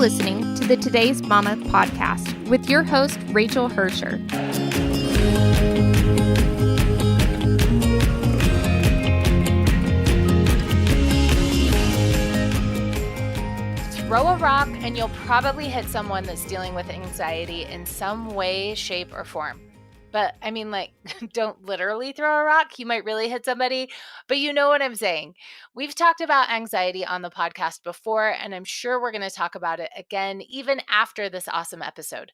listening to the Today's Mama podcast with your host, Rachel Hersher. Throw a rock and you'll probably hit someone that's dealing with anxiety in some way, shape, or form. But I mean, don't literally throw a rock. You might really hit somebody, but you know what I'm saying. We've talked about anxiety on the podcast before, and I'm sure we're going to talk about it again, even after this awesome episode.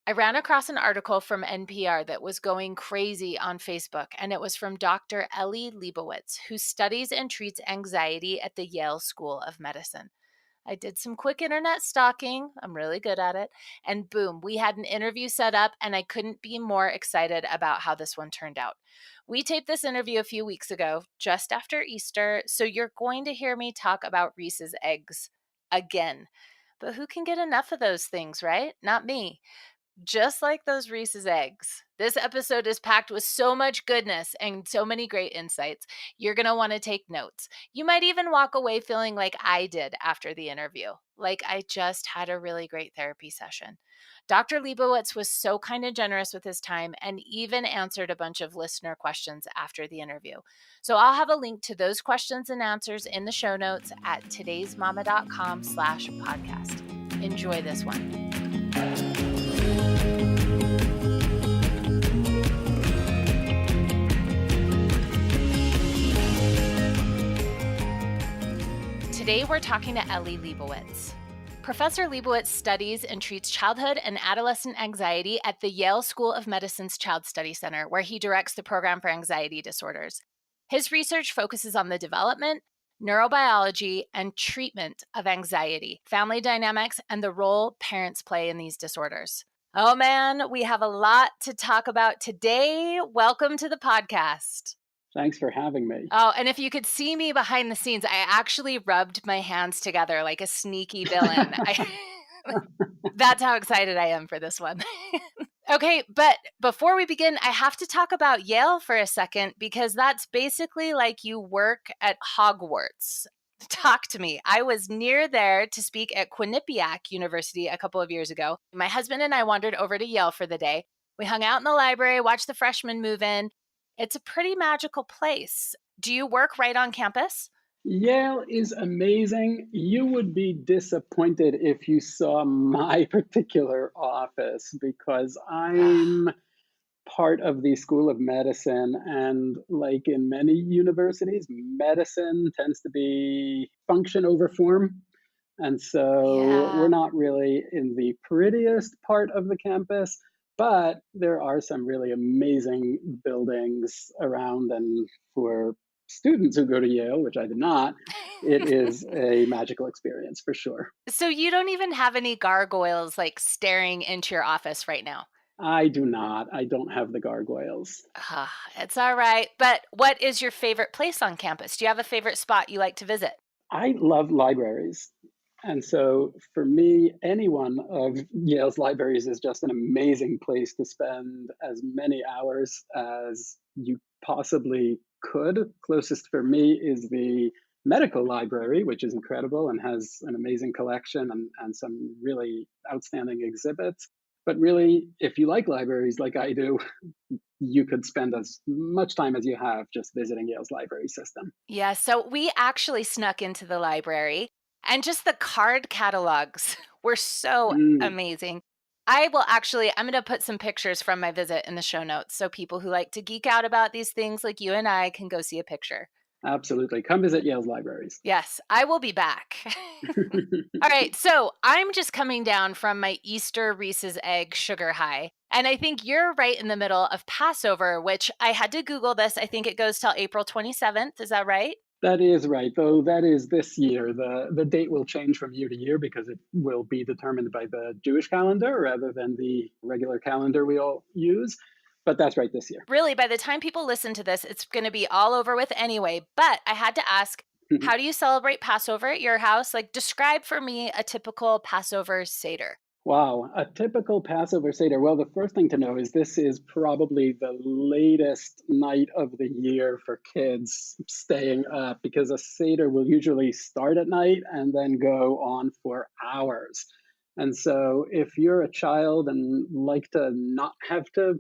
I ran across an article from NPR that was going crazy on Facebook, and it was from Dr. Eli Lebowitz, who studies and treats anxiety at the Yale School of Medicine. I did some quick internet stalking. I'm really good at it. And boom, we had an interview set up, and I couldn't be more excited about how this one turned out. We taped this interview a few weeks ago, just after Easter, so you're going to hear me talk about Reese's Eggs again. But who can get enough of those things, right? Not me. Just like those Reese's Eggs, this episode is packed with so much goodness and so many great insights. You're going to want to take notes. You might even walk away feeling like I did after the interview, like I just had a really great therapy session. Dr. Lebowitz was so kind and generous with his time and even answered a bunch of listener questions after the interview. So I'll have a link to those questions and answers in the show notes at todaysmama.com/podcast. Enjoy this one. Today, we're talking to Eli Lebowitz. Professor Lebowitz studies and treats childhood and adolescent anxiety at the Yale School of Medicine's Child Study Center, where he directs the program for anxiety disorders. His research focuses on the development, neurobiology, and treatment of anxiety, family dynamics, and the role parents play in these disorders. Oh man, we have a lot to talk about today. Welcome to the podcast. Thanks for having me. Oh, and if you could see me behind the scenes, I actually rubbed my hands together like a sneaky villain. That's how excited I am for this one. Okay, but before we begin, I have to talk about Yale for a second, because that's basically like you work at Hogwarts. Talk to me. I was near there to speak at Quinnipiac University a couple of years ago. My husband and I wandered over to Yale for the day. We hung out in the library, watched the freshmen move in. It's a pretty magical place. Do you work right on campus? Yale is amazing. You would be disappointed if you saw my particular office, because I'm part of the School of Medicine. And like in many universities, medicine tends to be function over form. And so we're not really in the prettiest part of the campus, but there are some really amazing buildings around. And for students who go to Yale, which I did not, it is a magical experience for sure. So you don't even have any gargoyles like staring into your office right now? I do not. I don't have the gargoyles. It's all right. But what is your favorite place on campus? Do you have a favorite spot you like to visit? I love libraries. And so for me, any one of Yale's libraries is just an amazing place to spend as many hours as you possibly could. Closest for me is the medical library, which is incredible and has an amazing collection and some really outstanding exhibits. But really, if you like libraries like I do, you could spend as much time as you have just visiting Yale's library system. Yeah, so we actually snuck into the library. And just the card catalogs were so amazing. I'm going to put some pictures from my visit in the show notes, so people who like to geek out about these things like you and I can go see a picture. Absolutely. Come visit Yale's libraries. Yes, I will be back. All right, so I'm just coming down from my Easter Reese's Egg sugar high. And I think you're right in the middle of Passover, which I had to Google this. I think it goes till April 27th. Is that right? That is right, though that is this year. The date will change from year to year because it will be determined by the Jewish calendar rather than the regular calendar we all use. But that's right, this year. Really, by the time people listen to this, it's going to be all over with anyway. But I had to ask, how do you celebrate Passover at your house? Like, describe for me a typical Passover Seder. Wow, a typical Passover Seder. Well, the first thing to know is this is probably the latest night of the year for kids staying up, because a Seder will usually start at night and then go on for hours. And so if you're a child and like to not have to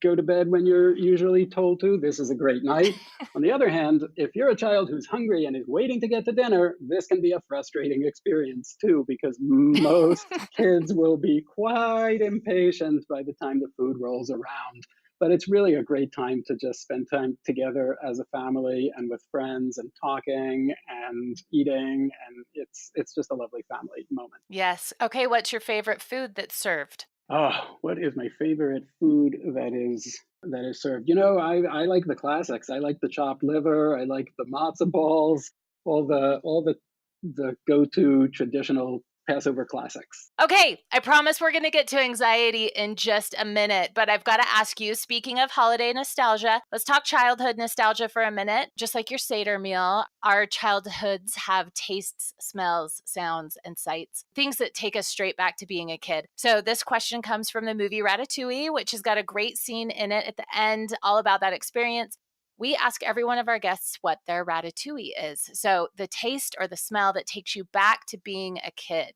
go to bed when you're usually told to, this is a great night. On the other hand, if you're a child who's hungry and is waiting to get to dinner, this can be a frustrating experience too, because most kids will be quite impatient by the time the food rolls around. But it's really a great time to just spend time together as a family and with friends and talking and eating. And it's just a lovely family moment. Yes. Okay, what's your favorite food that's served? Oh, what is my favorite food that is served? I like the classics. I like the chopped liver. I like the matzo balls. All the go-to traditional Passover classics. Okay, I promise we're going to get to anxiety in just a minute, but I've got to ask you, speaking of holiday nostalgia, let's talk childhood nostalgia for a minute. Just like your Seder meal, our childhoods have tastes, smells, sounds, and sights, things that take us straight back to being a kid. So this question comes from the movie Ratatouille, which has got a great scene in it at the end, all about that experience. We ask every one of our guests what their ratatouille is. So the taste or the smell that takes you back to being a kid.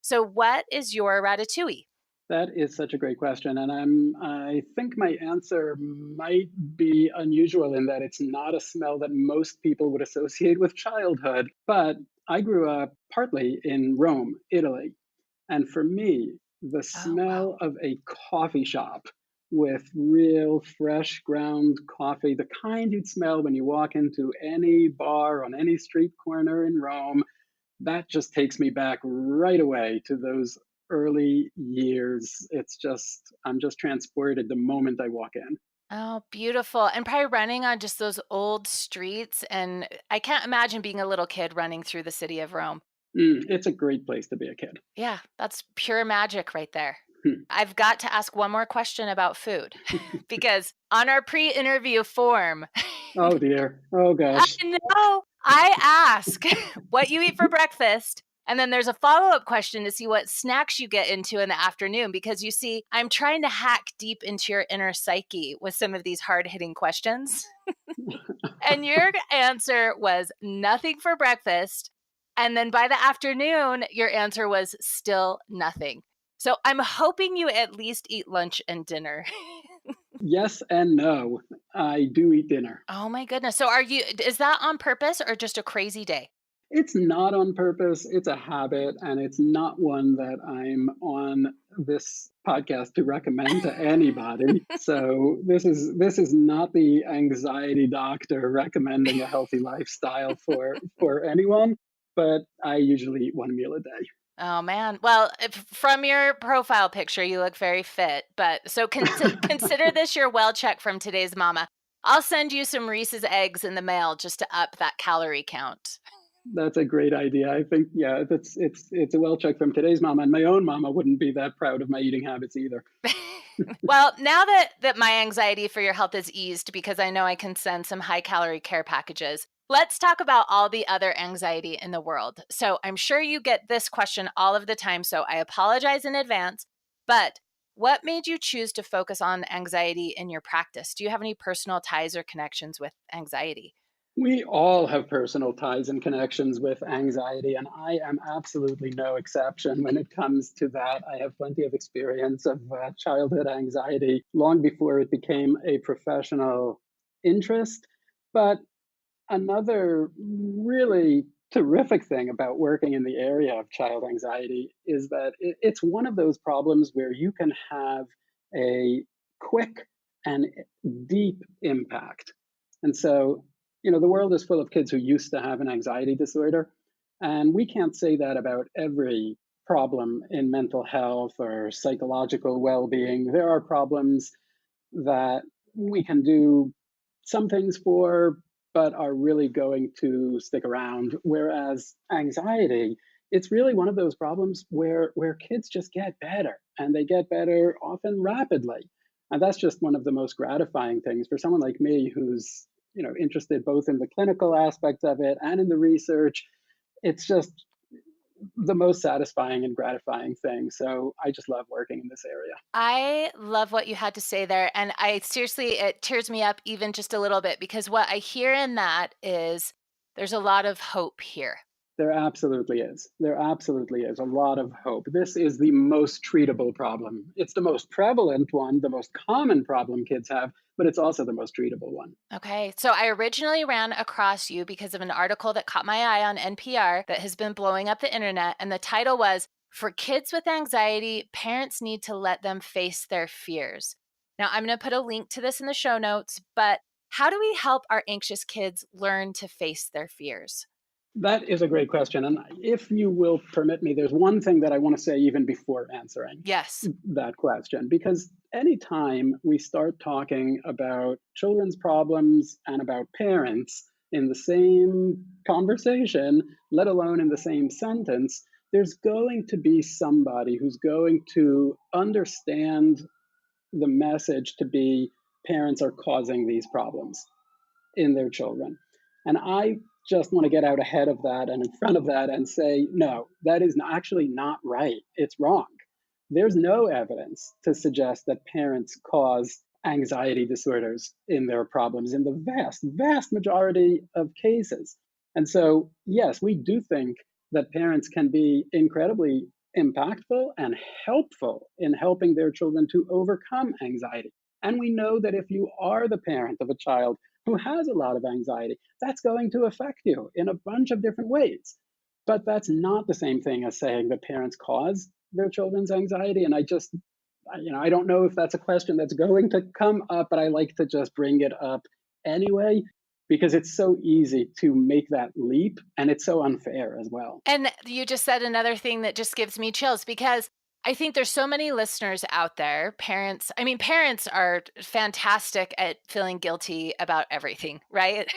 So what is your ratatouille? That is such a great question, and I think my answer might be unusual in that it's not a smell that most people would associate with childhood. But I grew up partly in Rome, Italy, and for me, the Oh, wow. smell of a coffee shop with real fresh ground coffee, the kind you'd smell when you walk into any bar on any street corner in Rome, that just takes me back right away to those early years. I'm just transported the moment I walk in. Oh, beautiful. And probably running on just those old streets. And I can't imagine being a little kid running through the city of Rome. It's a great place to be a kid. Yeah, that's pure magic right there. Hmm. I've got to ask one more question about food because on our pre interview form, Oh dear. Oh I gosh. know. I ask what you eat for breakfast. And then there's a follow up question to see what snacks you get into in the afternoon. Because you see, I'm trying to hack deep into your inner psyche with some of these hard hitting questions. And your answer was nothing for breakfast. And then by the afternoon, your answer was still nothing. So I'm hoping you at least eat lunch and dinner. Yes and no. I do eat dinner. Oh my goodness. So is that on purpose or just a crazy day? It's not on purpose. It's a habit, and it's not one that I'm on this podcast to recommend to anybody. So this is not the anxiety doctor recommending a healthy lifestyle for anyone. But I usually eat one meal a day. Oh man. Well, from your profile picture, you look very fit. But so consider this your well check from today's mama. I'll send you some Reese's eggs in the mail just to up that calorie count. That's a great idea. I think, yeah, it's a well check from today's mama, and my own mama wouldn't be that proud of my eating habits either. Well, now that my anxiety for your health is eased because I know I can send some high calorie care packages, let's talk about all the other anxiety in the world. So I'm sure you get this question all of the time, so I apologize in advance. But what made you choose to focus on anxiety in your practice? Do you have any personal ties or connections with anxiety? We all have personal ties and connections with anxiety, and I am absolutely no exception when it comes to that. I have plenty of experience of childhood anxiety long before it became a professional interest. But another really terrific thing about working in the area of child anxiety is that it's one of those problems where you can have a quick and deep impact. And so, the world is full of kids who used to have an anxiety disorder. And we can't say that about every problem in mental health or psychological well being. There are problems that we can do some things for, but are really going to stick around. Whereas anxiety, it's really one of those problems where kids just get better, and they get better often rapidly. And that's just one of the most gratifying things for someone like me who's interested both in the clinical aspects of it and in the research. It's just the most satisfying and gratifying thing. So I just love working in this area. I love what you had to say there. And I seriously, it tears me up even just a little bit because what I hear in that is there's a lot of hope here. There absolutely is. There absolutely is a lot of hope. This is the most treatable problem. It's the most prevalent one, the most common problem kids have, but it's also the most treatable one. Okay, so I originally ran across you because of an article that caught my eye on NPR that has been blowing up the internet. And the title was, "For Kids with Anxiety, Parents Need to Let Them Face Their Fears." Now, I'm going to put a link to this in the show notes, but how do we help our anxious kids learn to face their fears? That is a great question. And if you will permit me, there's one thing that I want to say even before answering Yes. that question, because anytime we start talking about children's problems and about parents in the same conversation, let alone in the same sentence, there's going to be somebody who's going to understand the message to be parents are causing these problems in their children. And I just want to get out ahead of that and in front of that and say, no, that is actually not right. It's wrong. There's no evidence to suggest that parents cause anxiety disorders in their problems in the vast, vast majority of cases. And so, yes, we do think that parents can be incredibly impactful and helpful in helping their children to overcome anxiety. And we know that if you are the parent of a child who has a lot of anxiety, that's going to affect you in a bunch of different ways. But that's not the same thing as saying that parents cause their children's anxiety. And I don't know if that's a question that's going to come up, but I like to just bring it up anyway, because it's so easy to make that leap and it's so unfair as well. And you just said another thing that just gives me chills because I think there's so many listeners out there, parents. I mean, parents are fantastic at feeling guilty about everything, right?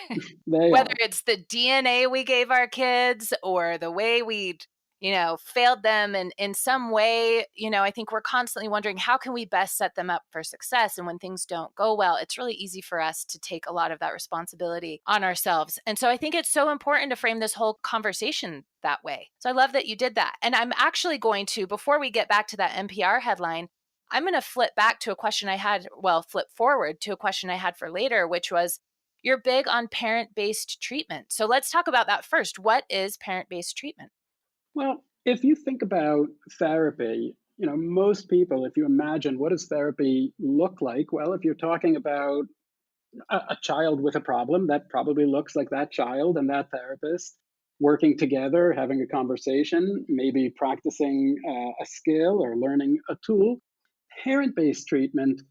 They Whether are. it's the DNA we gave our kids or the way we failed them in some way, I think we're constantly wondering how can we best set them up for success? And when things don't go well, it's really easy for us to take a lot of that responsibility on ourselves. And so I think it's so important to frame this whole conversation that way. So I love that you did that. And I'm actually going to, before we get back to that NPR headline, I'm going to flip forward to a question I had for later, which was, you're big on parent-based treatment. So let's talk about that first. What is parent-based treatment? Well, if you think about therapy, most people, if you imagine what does therapy look like? Well, if you're talking about a child with a problem, that probably looks like that child and that therapist working together, having a conversation, maybe practicing a skill or learning a tool. Parent-based treatment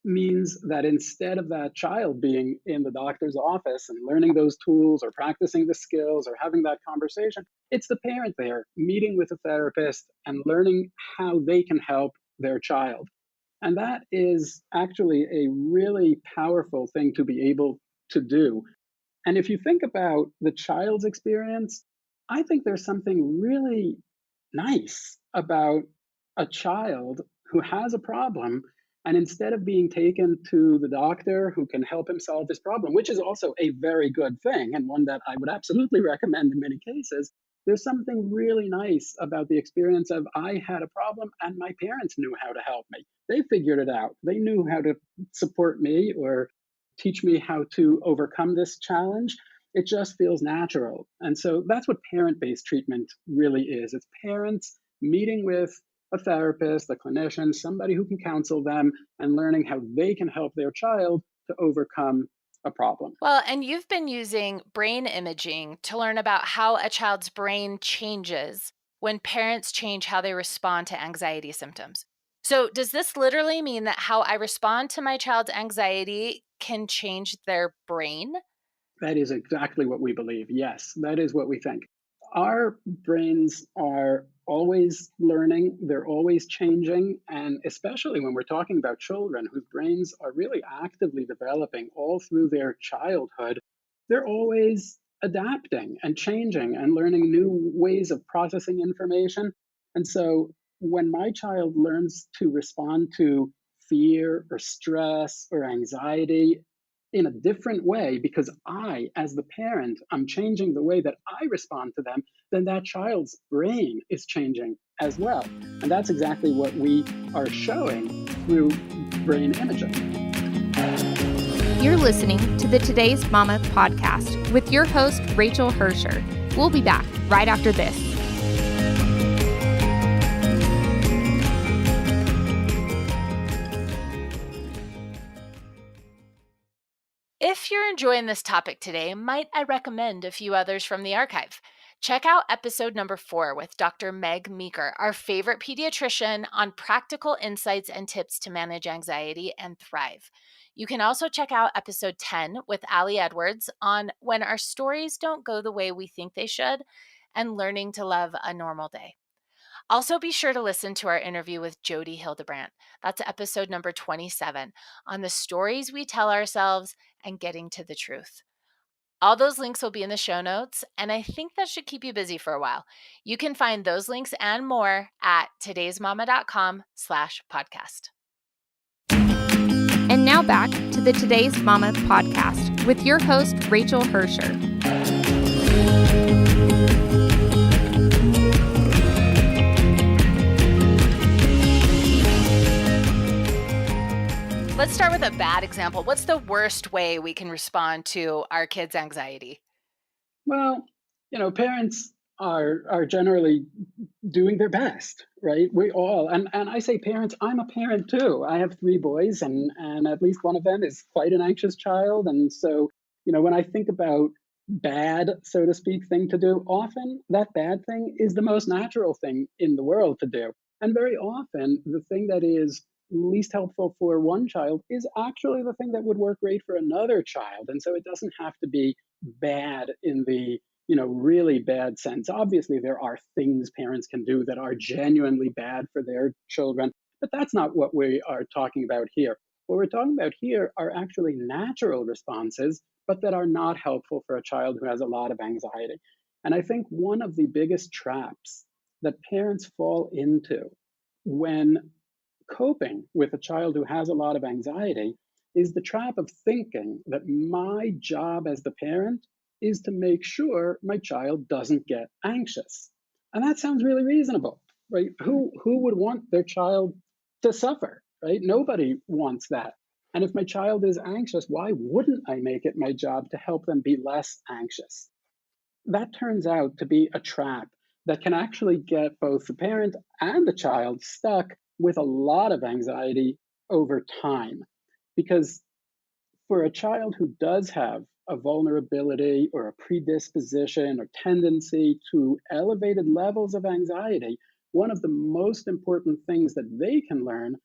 means that instead of that child being in the doctor's office and learning those tools or practicing the skills or having that conversation, it's the parent there meeting with a therapist and learning how they can help their child. And that is actually a really powerful thing to be able to do. And if you think about the child's experience, I think there's something really nice about a child who has a problem. And instead of being taken to the doctor who can help him solve his problem, which is also a very good thing and one that I would absolutely recommend in many cases, there's something really nice about the experience of I had a problem and my parents knew how to help me. They figured it out. They knew how to support me or teach me how to overcome this challenge. It just feels natural. And so that's what parent-based treatment really is. It's parents meeting with a therapist, a clinician, somebody who can counsel them and learning how they can help their child to overcome a problem. Well, and you've been using brain imaging to learn about how a child's brain changes when parents change how they respond to anxiety symptoms. So, does this literally mean that how I respond to my child's anxiety can change their brain? That is exactly what we believe. Yes, that is what we think. Our brains are always learning, they're always changing. And especially when we're talking about children whose brains are really actively developing all through their childhood, they're always adapting and changing and learning new ways of processing information. And so when my child learns to respond to fear or stress or anxiety in a different way because I, as the parent, I'm changing the way that I respond to them, then that child's brain is changing as well. And that's exactly what we are showing through brain imaging. You're listening to the Today's Mama podcast with your host, Rachel Hersher. We'll be back right after this. If you're enjoying this topic today, might I recommend a few others from the archive? Check out episode number 4 with Dr. Meg Meeker, our favorite pediatrician, on practical insights and tips to manage anxiety and thrive. You can also check out episode 10 with Ali Edwards on when our stories don't go the way we think they should and learning to love a normal day. Also, be sure to listen to our interview with Jody Hildebrandt. That's episode number 27 on the stories we tell ourselves and getting to the truth. All those links will be in the show notes, and I think that should keep you busy for a while. You can find those links and more at todaysmama.com/podcast. And now back to the Today's Mama podcast with your host, Rachel Hersher. Let's start with a bad example. What's the worst way we can respond to our kids' anxiety? Well, parents are generally doing their best, right? We all, and I say parents, I'm a parent too. I have 3 boys, and at least one of them is quite an anxious child. And so, when I think about bad, so to speak, thing to do, often that bad thing is the most natural thing in the world to do. And very often, the thing that is least helpful for one child is actually the thing that would work great for another child. And so it doesn't have to be bad in the really bad sense. Obviously, there are things parents can do that are genuinely bad for their children, but that's not what we are talking about here. What we're talking about here are actually natural responses, but that are not helpful for a child who has a lot of anxiety. And I think one of the biggest traps that parents fall into when coping with a child who has a lot of anxiety is the trap of thinking that my job as the parent is to make sure my child doesn't get anxious. And that sounds really reasonable, right? Who would want their child to suffer, right? Nobody wants that. And if my child is anxious, why wouldn't I make it my job to help them be less anxious? That turns out to be a trap that can actually get both the parent and the child stuck with a lot of anxiety over time. Because for a child who does have a vulnerability or a predisposition or tendency to elevated levels of anxiety, one of the most important things that they can learn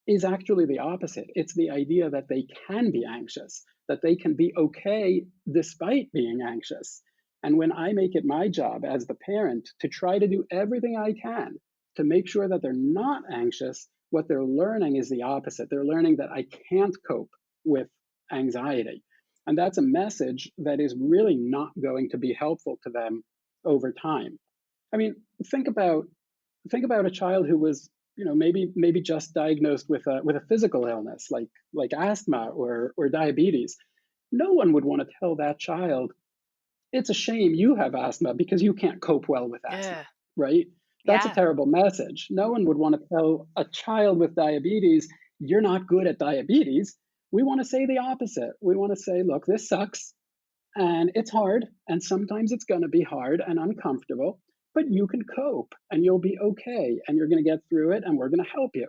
is actually the opposite. It's the idea that they can be anxious, that they can be okay despite being anxious. And when I make it my job as the parent to try to do everything I can to make sure that they're not anxious, what they're learning is the opposite. They're learning that I can't cope with anxiety. And that's a message that is really not going to be helpful to them over time. I mean, think about a child who was, maybe just diagnosed with a physical illness like asthma or diabetes. No one would want to tell that child, it's a shame you have asthma because you can't cope well with asthma, right? That's a terrible message. No one would want to tell a child with diabetes, you're not good at diabetes. We want to say the opposite. We want to say, look, this sucks and it's hard. And sometimes it's going to be hard and uncomfortable, but you can cope and you'll be okay. And you're going to get through it and we're going to help you.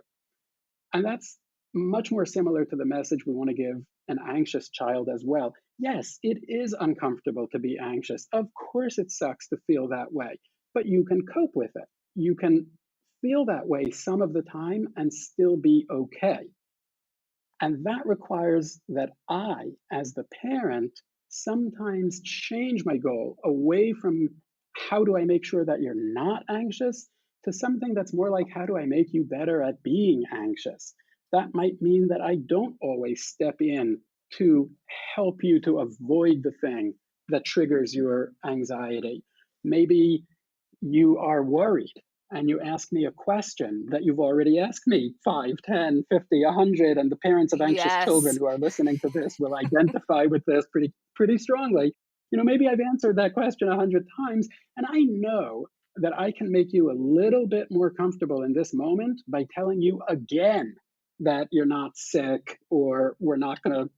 And that's much more similar to the message we want to give an anxious child as well. Yes, it is uncomfortable to be anxious. Of course, it sucks to feel that way, but you can cope with it. You can feel that way some of the time and still be okay. And that requires that I, as the parent, sometimes change my goal away from how do I make sure that you're not anxious to something that's more like how do I make you better at being anxious? That might mean that I don't always step in to help you to avoid the thing that triggers your anxiety. Maybe you are worried and you ask me a question that you've already asked me 5, 10, 50, 100, and the parents of anxious children who are listening to this will identify with this pretty strongly. Maybe I've answered that question 100 times, and I know that I can make you a little bit more comfortable in this moment by telling you again that you're not sick, or we're not going to,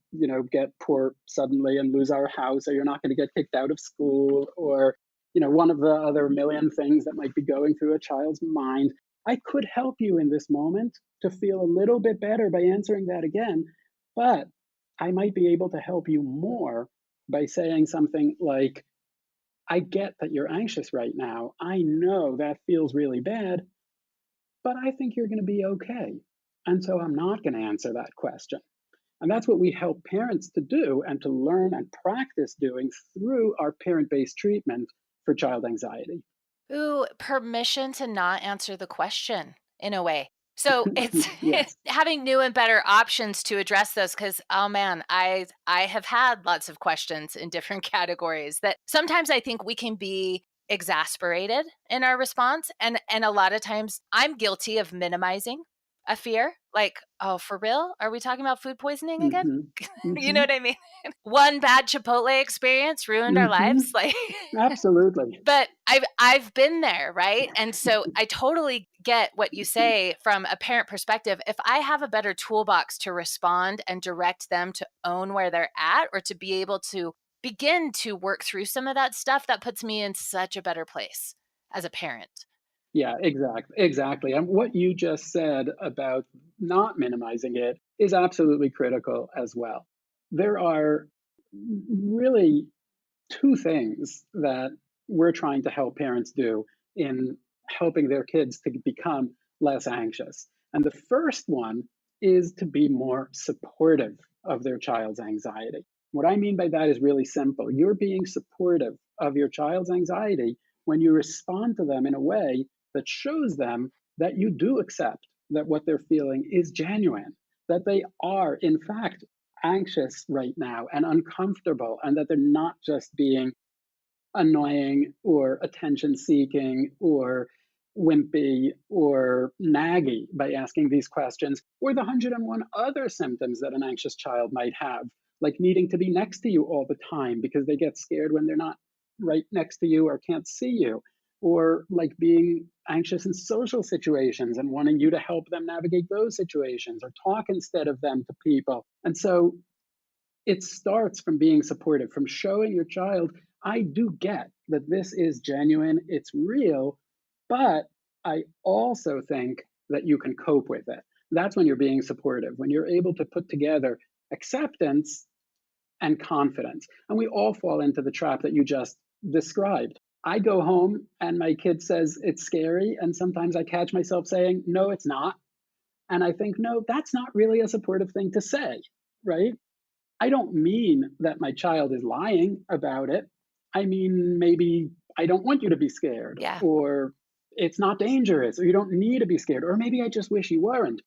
get poor suddenly and lose our house, or you're not going to get kicked out of school, or one of the other million things that might be going through a child's mind. I could help you in this moment to feel a little bit better by answering that again, but I might be able to help you more by saying something like, I get that you're anxious right now. I know that feels really bad, but I think you're going to be okay. And so I'm not going to answer that question. And that's what we help parents to do and to learn and practice doing through our parent based treatment for child anxiety. Ooh, permission to not answer the question in a way. So it's Yes. having new and better options to address those because oh man, I have had lots of questions in different categories that sometimes I think we can be exasperated in our response. And a lot of times I'm guilty of minimizing a fear. Like, oh, for real? Are we talking about food poisoning again? Hmm. You know Hmm. what I mean? One bad Chipotle experience ruined our Hmm. lives. Like Absolutely. but I've been there, right? And so I totally get what you say from a parent perspective. If I have a better toolbox to respond and direct them to own where they're at or to be able to begin to work through some of that stuff, that puts me in such a better place as a parent. Yeah, exactly. And what you just said about not minimizing it is absolutely critical as well. There are really two things that we're trying to help parents do in helping their kids to become less anxious. And the first one is to be more supportive of their child's anxiety. What I mean by that is really simple. You're being supportive of your child's anxiety when you respond to them in a way that shows them that you do accept that what they're feeling is genuine, that they are, in fact, anxious right now and uncomfortable, and that they're not just being annoying or attention seeking or wimpy or naggy by asking these questions, or the 101 other symptoms that an anxious child might have, like needing to be next to you all the time because they get scared when they're not right next to you or can't see you, or like being anxious in social situations and wanting you to help them navigate those situations or talk instead of them to people. And so it starts from being supportive, from showing your child, I do get that this is genuine, it's real, but I also think that you can cope with it. That's when you're being supportive, when you're able to put together acceptance and confidence. And we all fall into the trap that you just described. I go home and my kid says it's scary, and sometimes I catch myself saying, no, it's not. And I think, no, that's not really a supportive thing to say, right? I don't mean that my child is lying about it. I mean, maybe I don't want you to be scared, Yeah. or it's not dangerous, or you don't need to be scared, or maybe I just wish you weren't.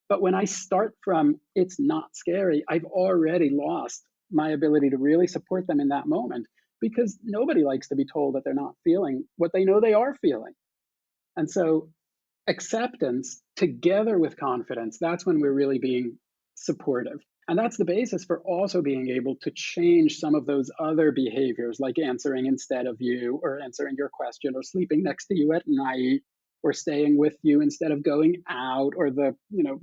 But when I start from it's not scary, I've already lost my ability to really support them in that moment because nobody likes to be told that they're not feeling what they know they are feeling. And so acceptance together with confidence, that's when we're really being supportive. And that's the basis for also being able to change some of those other behaviors, like answering instead of you, or answering your question, or sleeping next to you at night, or staying with you instead of going out, or the,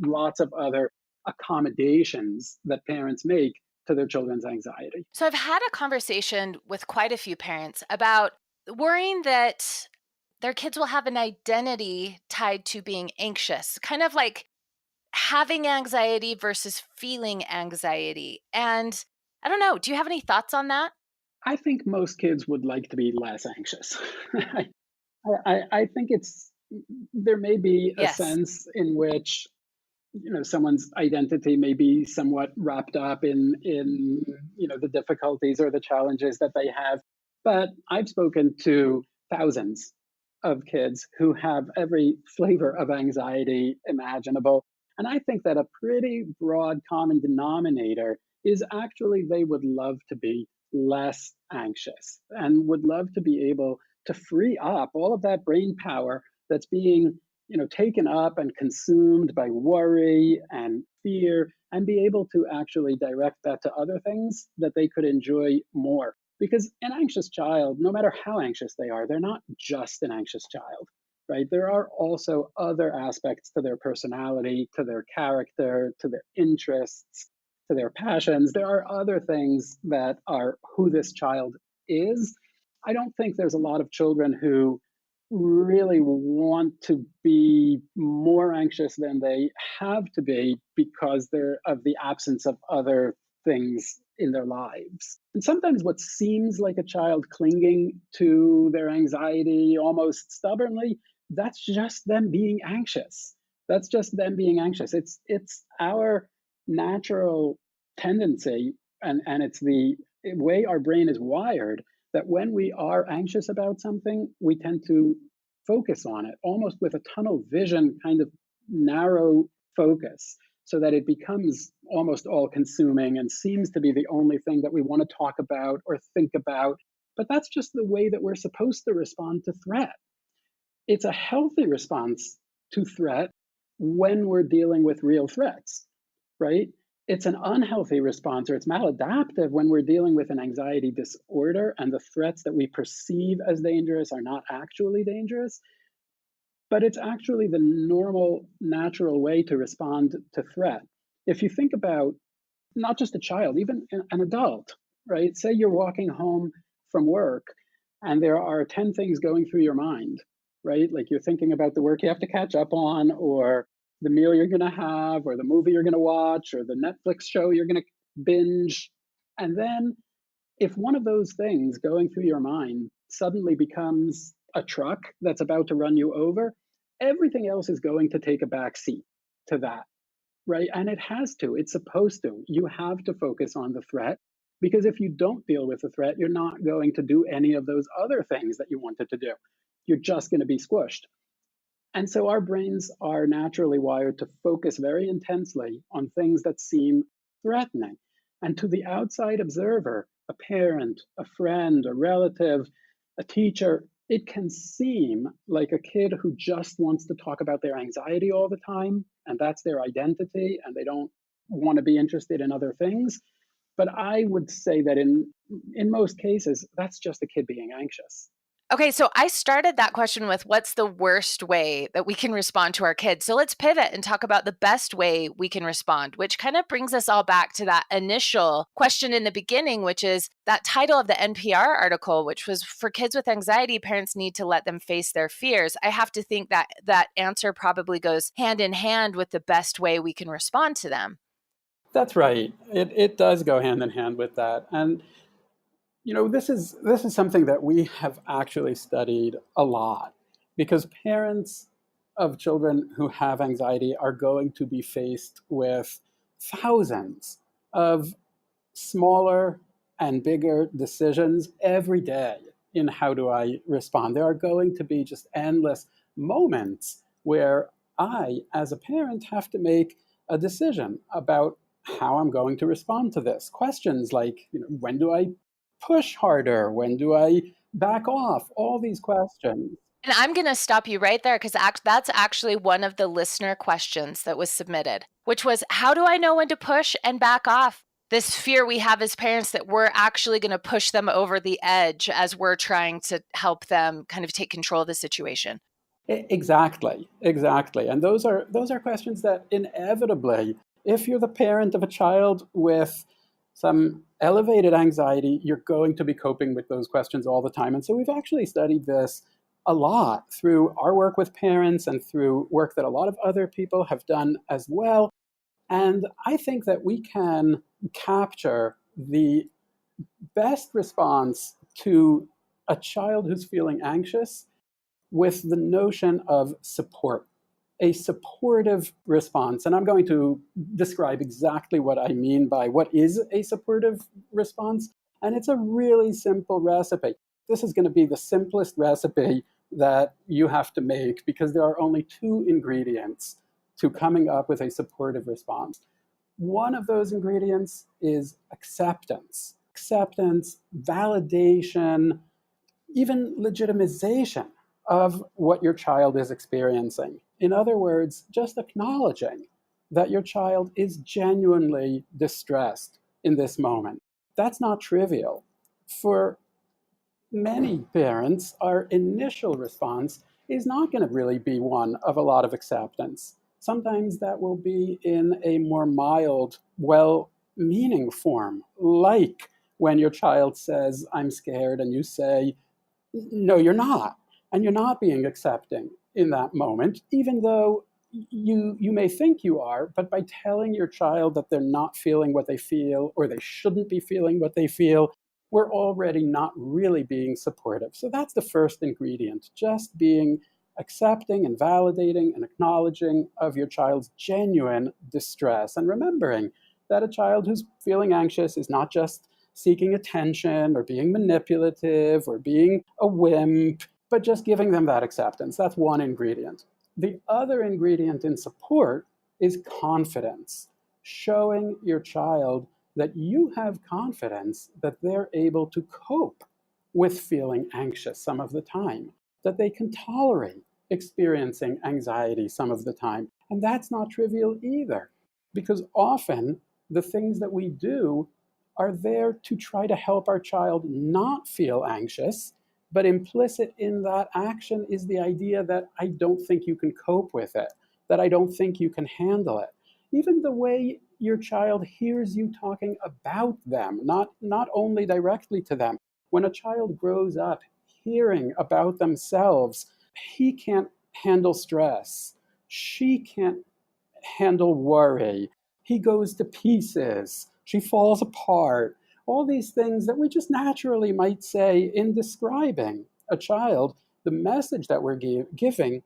lots of other accommodations that parents make to their children's anxiety. So I've had a conversation with quite a few parents about worrying that their kids will have an identity tied to being anxious, kind of like having anxiety versus feeling anxiety. And I don't know, do you have any thoughts on that? I think most kids would like to be less anxious. I think there may be a Yes. sense in which someone's identity may be somewhat wrapped up in the difficulties or the challenges that they have. But I've spoken to thousands of kids who have every flavor of anxiety imaginable, and I think that a pretty broad common denominator is actually they would love to be less anxious and would love to be able to free up all of that brain power that's being taken up and consumed by worry and fear, and be able to actually direct that to other things that they could enjoy more. Because an anxious child, no matter how anxious they are, they're not just an anxious child, right? There are also other aspects to their personality, to their character, to their interests, to their passions. There are other things that are who this child is. I don't think there's a lot of children who really want to be more anxious than they have to be because they're of the absence of other things in their lives. And sometimes what seems like a child clinging to their anxiety almost stubbornly, that's just them being anxious. That's just them being anxious. It's our natural tendency, and it's the way our brain is wired, that when we are anxious about something, we tend to focus on it almost with a tunnel vision kind of narrow focus, so that it becomes almost all consuming and seems to be the only thing that we want to talk about or think about. But that's just the way that we're supposed to respond to threat. It's a healthy response to threat when we're dealing with real threats, right? It's an unhealthy response, or it's maladaptive when we're dealing with an anxiety disorder and the threats that we perceive as dangerous are not actually dangerous. But it's actually the normal, natural way to respond to threat. If you think about not just a child, even an adult, right? Say you're walking home from work and there are 10 things going through your mind, right? Like you're thinking about the work you have to catch up on, or the meal you're going to have, or the movie you're going to watch, or the Netflix show you're going to binge. And then if one of those things going through your mind suddenly becomes a truck that's about to run you over, everything else is going to take a back seat to that, right? And it has to, it's supposed to. You have to focus on the threat, because if you don't deal with the threat, you're not going to do any of those other things that you wanted to do. You're just going to be squished. And so our brains are naturally wired to focus very intensely on things that seem threatening. And to the outside observer, a parent, a friend, a relative, a teacher, it can seem like a kid who just wants to talk about their anxiety all the time, and that's their identity, and they don't want to be interested in other things. But I would say that in most cases, that's just a kid being anxious. Okay, so I started that question with what's the worst way that we can respond to our kids? So let's pivot and talk about the best way we can respond, which kind of brings us all back to that initial question in the beginning, which is that title of the NPR article, which was for kids with anxiety, parents need to let them face their fears. I have to think that that answer probably goes hand in hand with the best way we can respond to them. That's right. It does go hand in hand with that. And this is something that we have actually studied a lot, because parents of children who have anxiety are going to be faced with thousands of smaller and bigger decisions every day in how do I respond. There are going to be just endless moments where I, as a parent, have to make a decision about how I'm going to respond to this. Questions like, when do I push harder? When do I back off? All these questions. And I'm going to stop you right there because that's actually one of the listener questions that was submitted, which was, how do I know when to push and back off? This fear we have as parents that we're actually going to push them over the edge as we're trying to help them kind of take control of the situation. Exactly. And those are questions that inevitably, if you're the parent of a child with some elevated anxiety, you're going to be coping with those questions all the time. And so we've actually studied this a lot through our work with parents and through work that a lot of other people have done as well. And I think that we can capture the best response to a child who's feeling anxious with the notion of support, a supportive response. And I'm going to describe exactly what I mean by what is a supportive response. And it's a really simple recipe. This is going to be the simplest recipe that you have to make, because there are only two ingredients to coming up with a supportive response. One of those ingredients is acceptance. Acceptance, validation, even legitimization of what your child is experiencing. In other words, just acknowledging that your child is genuinely distressed in this moment. That's not trivial. For many parents, our initial response is not going to really be one of a lot of acceptance. Sometimes that will be in a more mild, well-meaning form, like when your child says, "I'm scared," and you say, No, you're not. And you're not being accepting in that moment, even though you may think you are, but by telling your child that they're not feeling what they feel or they shouldn't be feeling what they feel, we're already not really being supportive. So that's the first ingredient, just being accepting and validating and acknowledging of your child's genuine distress and remembering that a child who's feeling anxious is not just seeking attention or being manipulative or being a wimp, but just giving them that acceptance. That's one ingredient. The other ingredient in support is confidence, showing your child that you have confidence that they're able to cope with feeling anxious some of the time, that they can tolerate experiencing anxiety some of the time. And that's not trivial either, because often the things that we do are there to try to help our child not feel anxious. But implicit in that action is the idea that I don't think you can cope with it, that I don't think you can handle it. Even the way your child hears you talking about them, not only directly to them. When a child grows up hearing about themselves, he can't handle stress. She can't handle worry. He goes to pieces. She falls apart. All these things that we just naturally might say in describing a child, the message that we're giving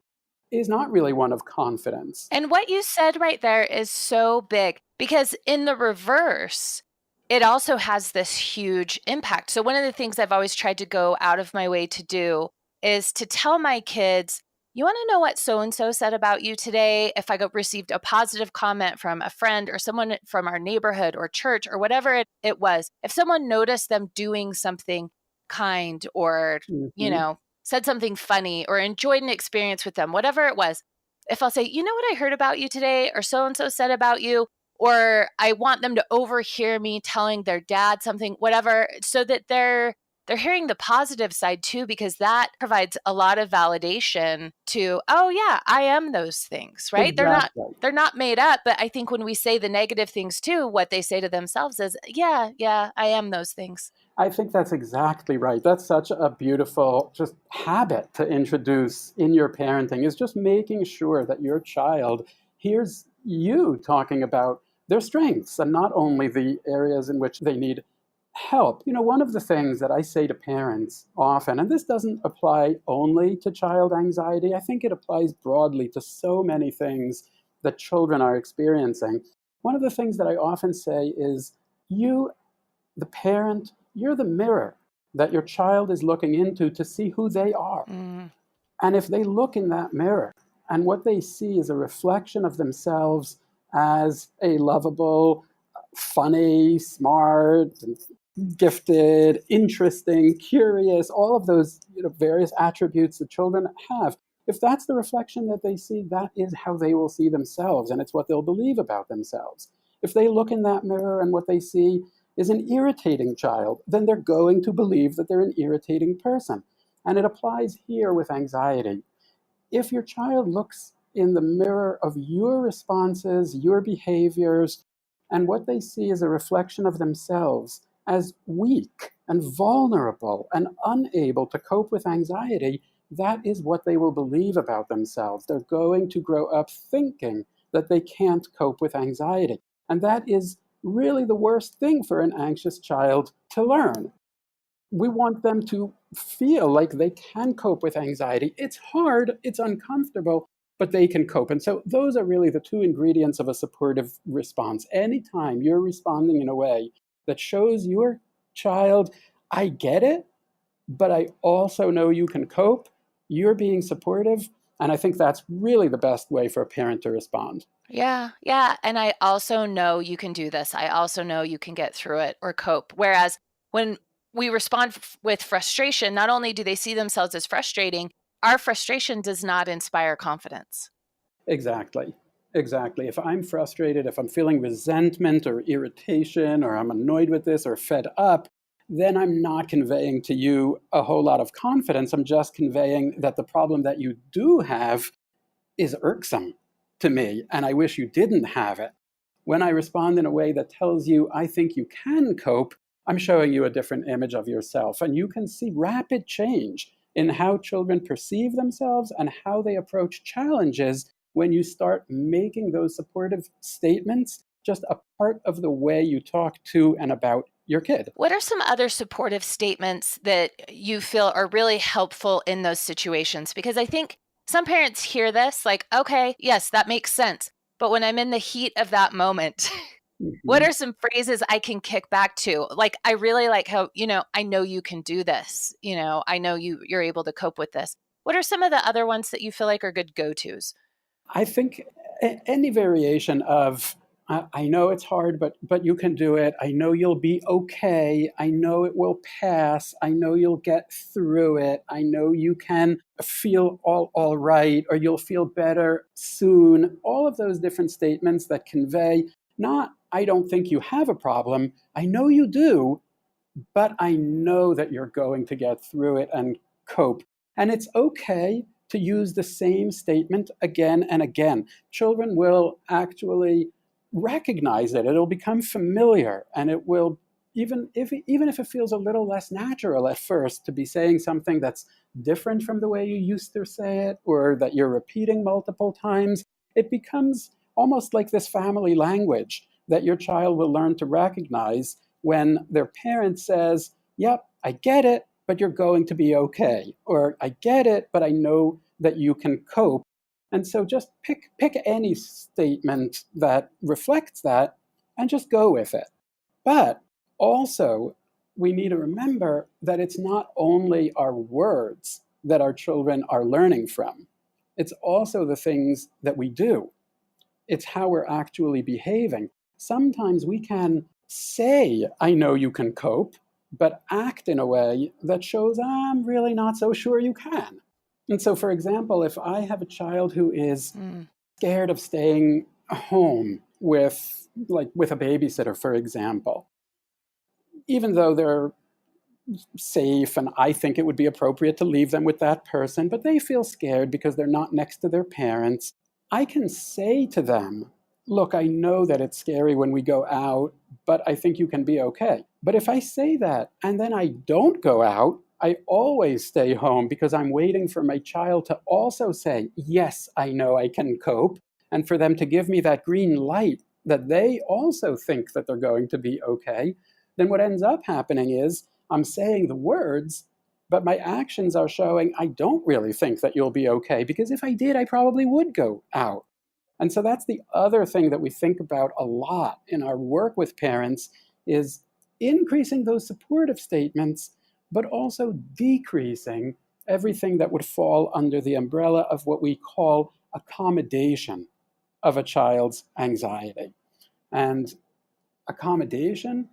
is not really one of confidence. And what you said right there is so big because in the reverse, it also has this huge impact. So one of the things I've always tried to go out of my way to do is to tell my kids, you want to know what so-and-so said about you today? If I received a positive comment from a friend or someone from our neighborhood or church or whatever it was, if someone noticed them doing something kind or, Mm-hmm. said something funny or enjoyed an experience with them, whatever it was, if I'll say, you know what I heard about you today, or so-and-so said about you, or I want them to overhear me telling their dad something, whatever, so that they're hearing the positive side too, because that provides a lot of validation to, oh yeah, I am those things, right? Exactly. They're not made up, but I think when we say the negative things too, what they say to themselves is, yeah, I am those things. I think that's exactly right. That's such a beautiful just habit to introduce in your parenting is just making sure that your child hears you talking about their strengths and not only the areas in which they need help. One of the things that I say to parents often, and this doesn't apply only to child anxiety, I think it applies broadly to so many things that children are experiencing. One of the things that I often say is, you, the parent, you're the mirror that your child is looking into to see who they are. Mm. And if they look in that mirror and what they see is a reflection of themselves as a lovable, funny, smart, gifted, interesting, curious, all of those various attributes that children have, if that's the reflection that they see, that is how they will see themselves, and it's what they'll believe about themselves. If they look in that mirror and what they see is an irritating child, then they're going to believe that they're an irritating person. And it applies here with anxiety. If your child looks in the mirror of your responses, your behaviors, and what they see is a reflection of themselves as weak and vulnerable and unable to cope with anxiety, that is what they will believe about themselves. They're going to grow up thinking that they can't cope with anxiety. And that is really the worst thing for an anxious child to learn. We want them to feel like they can cope with anxiety. It's hard, it's uncomfortable, but they can cope. And so those are really the two ingredients of a supportive response. Anytime you're responding in a way that shows your child, I get it, but I also know you can cope, you're being supportive. And I think that's really the best way for a parent to respond. Yeah. And I also know you can do this. I also know you can get through it or cope. Whereas when we respond with frustration, not only do they see themselves as frustrating, our frustration does not inspire confidence. Exactly. Exactly. If I'm frustrated, if I'm feeling resentment or irritation, or I'm annoyed with this or fed up, then I'm not conveying to you a whole lot of confidence. I'm just conveying that the problem that you do have is irksome to me, and I wish you didn't have it. When I respond in a way that tells you, I think you can cope, I'm showing you a different image of yourself. And you can see rapid change in how children perceive themselves and how they approach challenges when you start making those supportive statements just a part of the way you talk to and about your kid. What are some other supportive statements that you feel are really helpful in those situations? Because I think some parents hear this like, okay, yes, that makes sense. But when I'm in the heat of that moment, what Mhm. are some phrases I can kick back to? Like, I really like how, I know you can do this. I know you're able to cope with this. What are some of the other ones that you feel like are good go-tos? I think any variation of I know it's hard, but you can do it. I know you'll be okay. I know it will pass. I know you'll get through it. I know you can feel all right, or you'll feel better soon. All of those different statements that convey not I don't think you have a problem. I know you do, but I know that you're going to get through it and cope. And it's okay to use the same statement again and again. Children will actually recognize it. It'll become familiar, and it will, even if it feels a little less natural at first to be saying something that's different from the way you used to say it, or that you're repeating multiple times, it becomes almost like this family language that your child will learn to recognize when their parent says, yep, I get it, but you're going to be okay. Or I get it, but I know that you can cope. And so just pick any statement that reflects that and just go with it. But also, we need to remember that it's not only our words that our children are learning from, it's also the things that we do. It's how we're actually behaving. Sometimes we can say, I know you can cope, but act in a way that shows I'm really not so sure you can. And so, for example, if I have a child who is scared of staying home with a babysitter, for example, even though they're safe and I think it would be appropriate to leave them with that person, but they feel scared because they're not next to their parents, I can say to them, look, I know that it's scary when we go out, but I think you can be okay. But if I say that and then I don't go out, I always stay home because I'm waiting for my child to also say, yes, I know I can cope, and for them to give me that green light that they also think that they're going to be okay, then what ends up happening is I'm saying the words, but my actions are showing I don't really think that you'll be okay, because if I did, I probably would go out. And so that's the other thing that we think about a lot in our work with parents is increasing those supportive statements, but also decreasing everything that would fall under the umbrella of what we call accommodation of a child's anxiety. And accommodation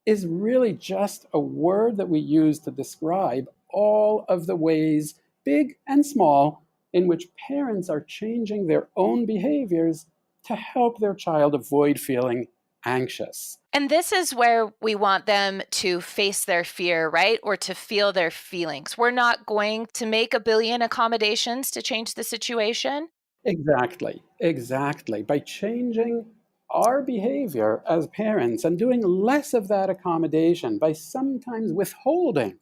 is really just a word that we use to describe all of the ways, big and small, in which parents are changing their own behaviors to help their child avoid feeling anxious. And this is where we want them to face their fear, right? Or to feel their feelings. We're not going to make a billion accommodations to change the situation. Exactly. By changing our behavior as parents and doing less of that accommodation, by sometimes withholding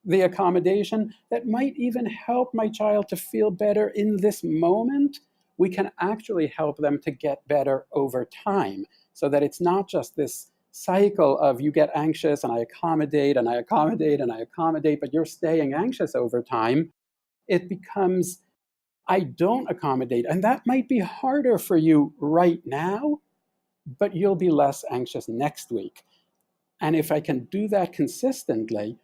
the accommodation that might even help my child to feel better in this moment, we can actually help them to get better over time, so that it's not just this cycle of you get anxious and I accommodate and I accommodate and I accommodate, but you're staying anxious over time. It becomes I don't accommodate. And that might be harder for you right now, but you'll be less anxious next week. And if I can do that consistently,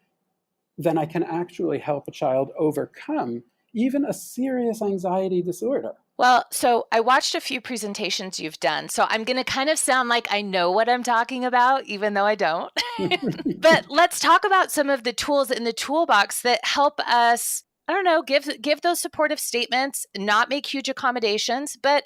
then I can actually help a child overcome even a serious anxiety disorder. Well, so I watched a few presentations you've done. So I'm going to kind of sound like I know what I'm talking about, even though I don't. But let's talk about some of the tools in the toolbox that help us, I don't know, give those supportive statements, not make huge accommodations, but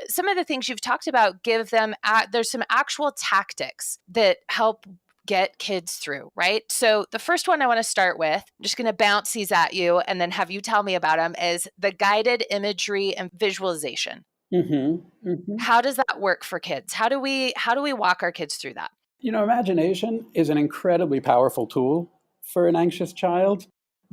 some of the things you've talked about give them there's some actual tactics that help get kids through, right? So the first one I want to start with, I'm just going to bounce these at you and then have you tell me about them, is the guided imagery and visualization. Mm-hmm, mm-hmm. How does that work for kids? How do we walk our kids through that? Imagination is an incredibly powerful tool for an anxious child.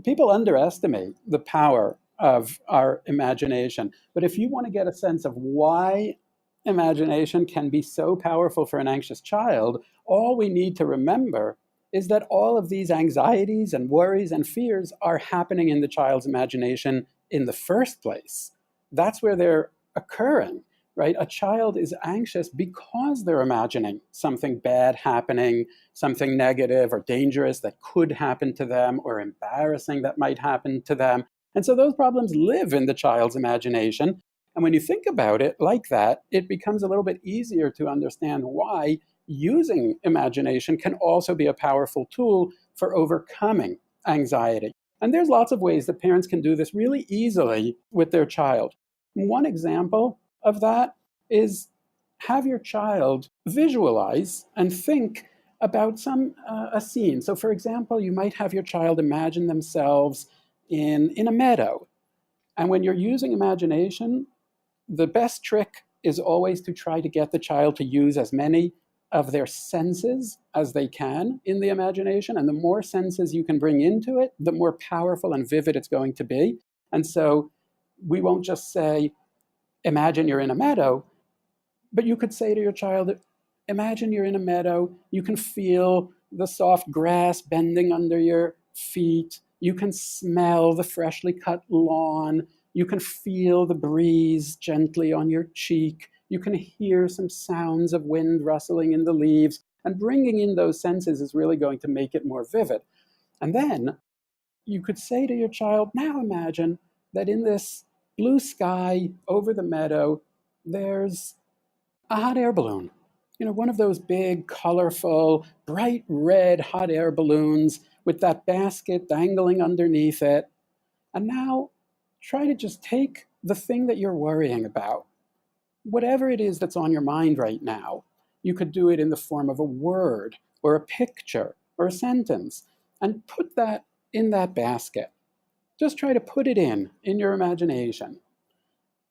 People underestimate the power of our imagination. But if you want to get a sense of why imagination can be so powerful for an anxious child, all we need to remember is that all of these anxieties and worries and fears are happening in the child's imagination in the first place. That's where they're occurring. Right? A child is anxious because they're imagining something bad happening, something negative or dangerous that could happen to them, or embarrassing that might happen to them. And so those problems live in the child's imagination. And when you think about it like that, it becomes a little bit easier to understand why using imagination can also be a powerful tool for overcoming anxiety. And there's lots of ways that parents can do this really easily with their child. One example of that is have your child visualize and think about a scene. So, for example, you might have your child imagine themselves in a meadow. And when you're using imagination, the best trick is always to try to get the child to use as many of their senses as they can in the imagination. And the more senses you can bring into it, the more powerful and vivid it's going to be. And so we won't just say, imagine you're in a meadow, but you could say to your child, imagine you're in a meadow. You can feel the soft grass bending under your feet. You can smell the freshly cut lawn. You can feel the breeze gently on your cheek. You can hear some sounds of wind rustling in the leaves. And bringing in those senses is really going to make it more vivid. And then you could say to your child, now imagine that in this blue sky over the meadow, there's a hot air balloon. One of those big, colorful, bright red hot air balloons with that basket dangling underneath it. And now try to just take the thing that you're worrying about, whatever it is that's on your mind right now. You could do it in the form of a word or a picture or a sentence, and put that in that basket. Just try to put it in your imagination.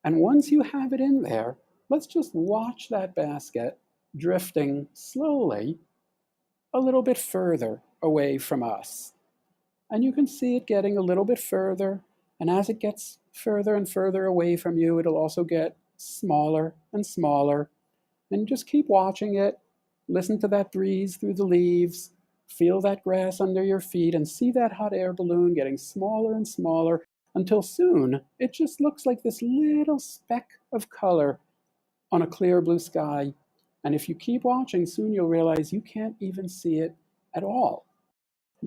And once you have it in there, let's just watch that basket drifting slowly a little bit further away from us. And you can see it getting a little bit further. And as it gets further and further away from you, it'll also get smaller and smaller. And just keep watching it. Listen to that breeze through the leaves. Feel that grass under your feet and see that hot air balloon getting smaller and smaller until soon it just looks like this little speck of color on a clear blue sky. And if you keep watching, soon you'll realize you can't even see it at all.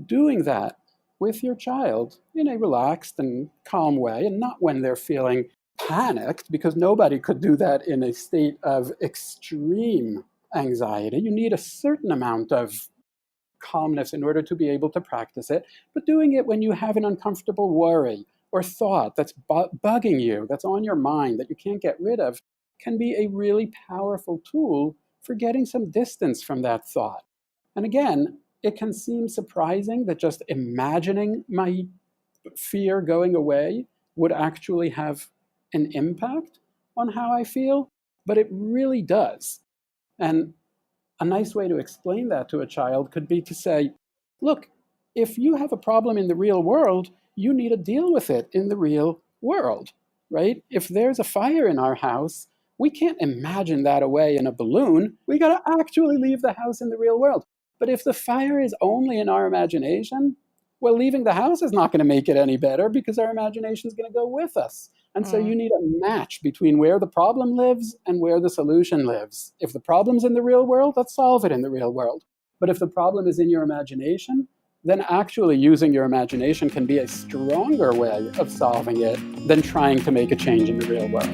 Doing that with your child in a relaxed and calm way, and not when they're feeling panicked, because nobody could do that in a state of extreme anxiety. You need a certain amount of calmness in order to be able to practice it, but doing it when you have an uncomfortable worry or thought that's bugging you, that's on your mind, that you can't get rid of, can be a really powerful tool for getting some distance from that thought. And again, it can seem surprising that just imagining my fear going away would actually have an impact on how I feel, but it really does. And a nice way to explain that to a child could be to say, look, if you have a problem in the real world, you need to deal with it in the real world, right? If there's a fire in our house, we can't imagine that away in a balloon. We got to actually leave the house in the real world. But if the fire is only in our imagination, well, leaving the house is not going to make it any better because our imagination is going to go with us. And so you need a match between where the problem lives and where the solution lives. If the problem's in the real world, let's solve it in the real world. But if the problem is in your imagination, then actually using your imagination can be a stronger way of solving it than trying to make a change in the real world.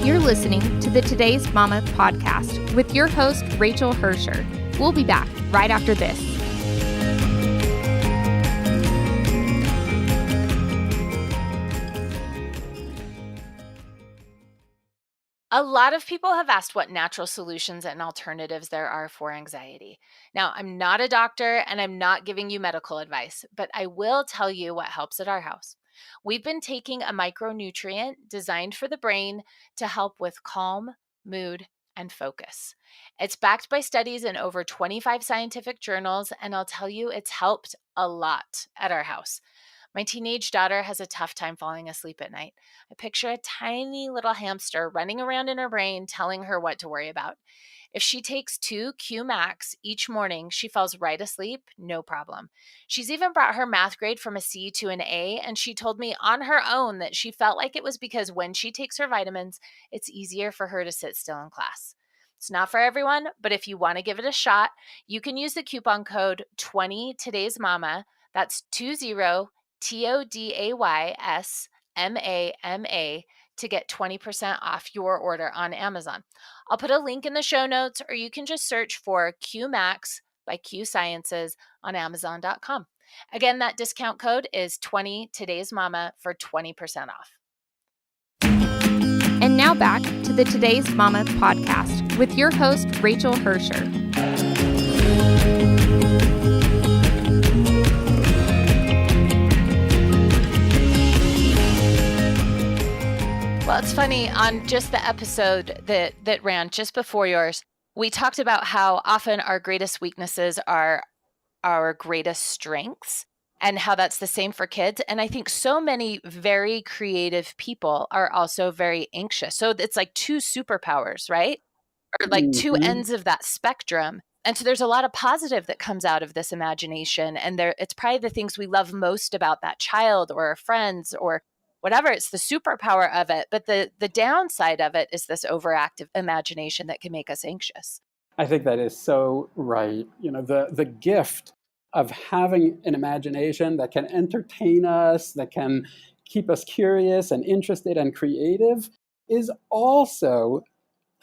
You're listening to the Today's Mama podcast with your host, Rachel Hersher. We'll be back right after this. A lot of people have asked what natural solutions and alternatives there are for anxiety. Now, I'm not a doctor and I'm not giving you medical advice, but I will tell you what helps at our house. We've been taking a micronutrient designed for the brain to help with calm, mood, and focus. It's backed by studies in over 25 scientific journals, and I'll tell you, it's helped a lot at our house. My teenage daughter has a tough time falling asleep at night. I picture a tiny little hamster running around in her brain telling her what to worry about. If she takes 2 Q-Max each morning, she falls right asleep, no problem. She's even brought her math grade from a C to an A, and she told me on her own that she felt like it was because when she takes her vitamins, it's easier for her to sit still in class. It's not for everyone, but if you want to give it a shot, you can use the coupon code 20 Today's Mama. That's 20 TODAYS MAMA to get 20% off your order on Amazon. I'll put a link in the show notes, or you can just search for Q-Max by Q Sciences on Amazon.com. Again, that discount code is 20 Today's Mama for 20% off. And now back to the Today's Mama podcast with your host, Rachel Hersher. Well, it's funny, on just the episode that ran just before yours, we talked about how often our greatest weaknesses are our greatest strengths and how that's the same for kids. And I think so many very creative people are also very anxious. So it's like two superpowers, right? Or like two ends of that spectrum. And so there's a lot of positive that comes out of this imagination. And it's probably the things we love most about that child or our friends or whatever. It's the superpower of it. But the downside of it is this overactive imagination that can make us anxious. I think that is so right. The gift of having an imagination that can entertain us, that can keep us curious and interested and creative, is also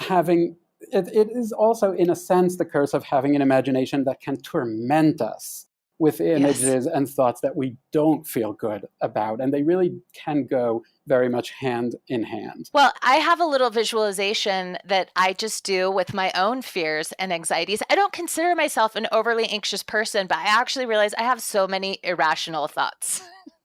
it is also, in a sense, the curse of having an imagination that can torment us with images and thoughts that we don't feel good about. And they really can go very much hand in hand. Well, I have a little visualization that I just do with my own fears and anxieties. I don't consider myself an overly anxious person, but I actually realize I have so many irrational thoughts.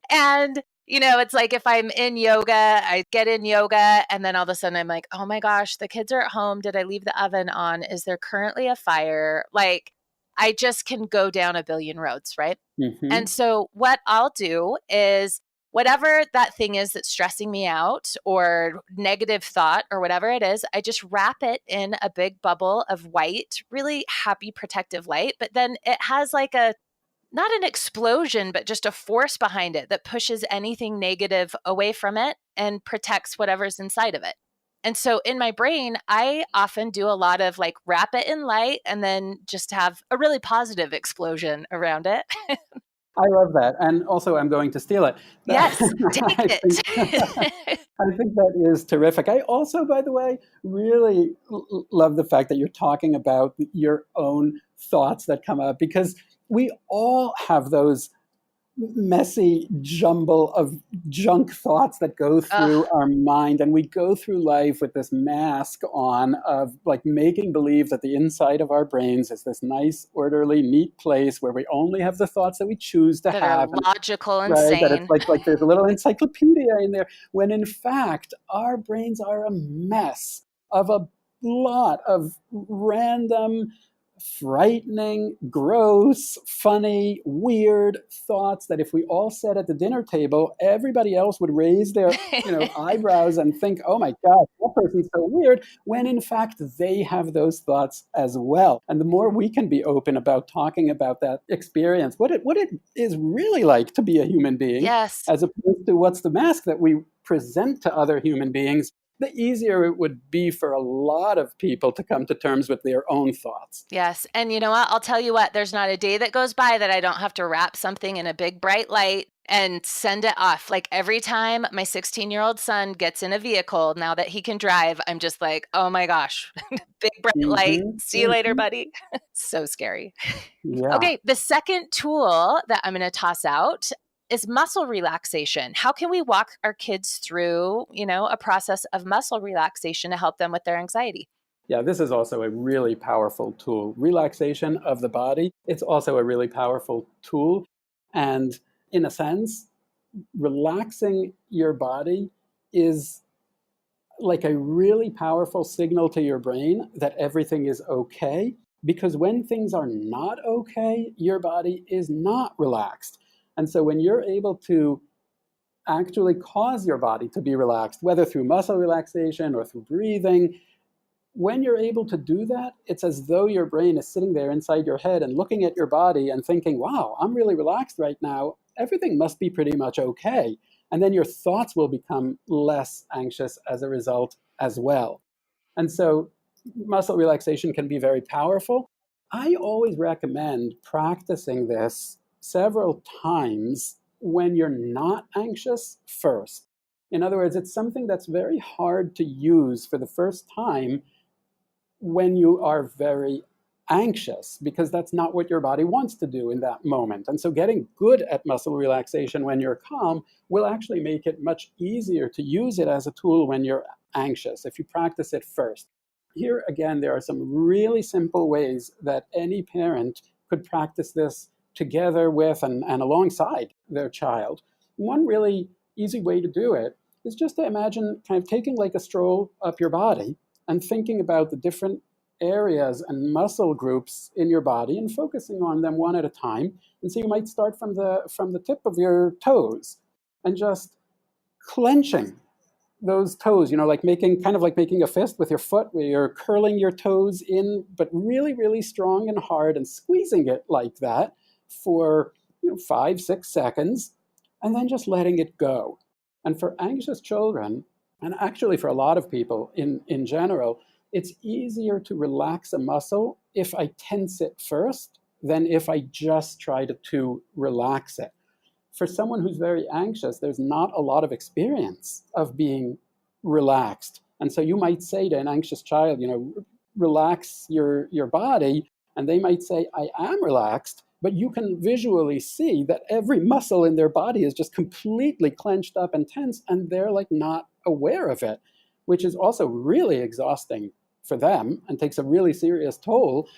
And it's like if I'm in yoga, I get in yoga, and then all of a sudden I'm like, oh my gosh, the kids are at home. Did I leave the oven on? Is there currently a fire? Like, I just can go down a billion roads, right? Mm-hmm. And so what I'll do is whatever that thing is that's stressing me out or negative thought or whatever it is, I just wrap it in a big bubble of white, really happy, protective light. But then it has like not an explosion, but just a force behind it that pushes anything negative away from it and protects whatever's inside of it. And so in my brain, I often do a lot of like wrap it in light and then just have a really positive explosion around it. I love that. And also, I'm going to steal it. Yes, take it. I think that is terrific. I also, by the way, really love the fact that you're talking about your own thoughts that come up, because we all have those messy jumble of junk thoughts that go through our mind, and we go through life with this mask on of like making believe that the inside of our brains is this nice, orderly, neat place where we only have the thoughts that we choose to that have, are logical and right? sane. That it's like there's a little encyclopedia in there, when in fact our brains are a mess of a lot of random, frightening, gross, funny, weird thoughts that if we all sat at the dinner table, everybody else would raise their eyebrows and think, oh my God, that person's so weird, when in fact they have those thoughts as well. And the more we can be open about talking about that experience, what it is really like to be a human being, yes, as opposed to what's the mask that we present to other human beings, the easier it would be for a lot of people to come to terms with their own thoughts. Yes. And you know what? I'll tell you what, there's not a day that goes by that I don't have to wrap something in a big bright light and send it off. Like every time my 16-year-old son gets in a vehicle, now that he can drive, I'm just like, oh my gosh, big bright light. See you later, buddy. So scary. Yeah. Okay. The second tool that I'm going to toss out is muscle relaxation. How can we walk our kids through, a process of muscle relaxation to help them with their anxiety? Yeah, this is also a really powerful tool. Relaxation of the body, it's also a really powerful tool. And in a sense, relaxing your body is like a really powerful signal to your brain that everything is okay. Because when things are not okay, your body is not relaxed. And so when you're able to actually cause your body to be relaxed, whether through muscle relaxation or through breathing, when you're able to do that, it's as though your brain is sitting there inside your head and looking at your body and thinking, wow, I'm really relaxed right now. Everything must be pretty much okay. And then your thoughts will become less anxious as a result as well. And so muscle relaxation can be very powerful. I always recommend practicing this several times when you're not anxious first. In other words, it's something that's very hard to use for the first time when you are very anxious, because that's not what your body wants to do in that moment. And so getting good at muscle relaxation when you're calm will actually make it much easier to use it as a tool when you're anxious, if you practice it first. Here again, there are some really simple ways that any parent could practice this together with and alongside their child. One really easy way to do it is just to imagine kind of taking like a stroll up your body and thinking about the different areas and muscle groups in your body and focusing on them one at a time. And so you might start from the tip of your toes and just clenching those toes, like making a fist with your foot, where you're curling your toes in, but really, really strong and hard, and squeezing it like that for 5-6 seconds, and then just letting it go. And for anxious children, and actually for a lot of people in general, it's easier to relax a muscle if I tense it first than if I just try to relax it. For someone who's very anxious, there's not a lot of experience of being relaxed. And so you might say to an anxious child, relax your body. And they might say, I am relaxed. But you can visually see that every muscle in their body is just completely clenched up and tense, and they're like not aware of it, which is also really exhausting for them and takes a really serious toll.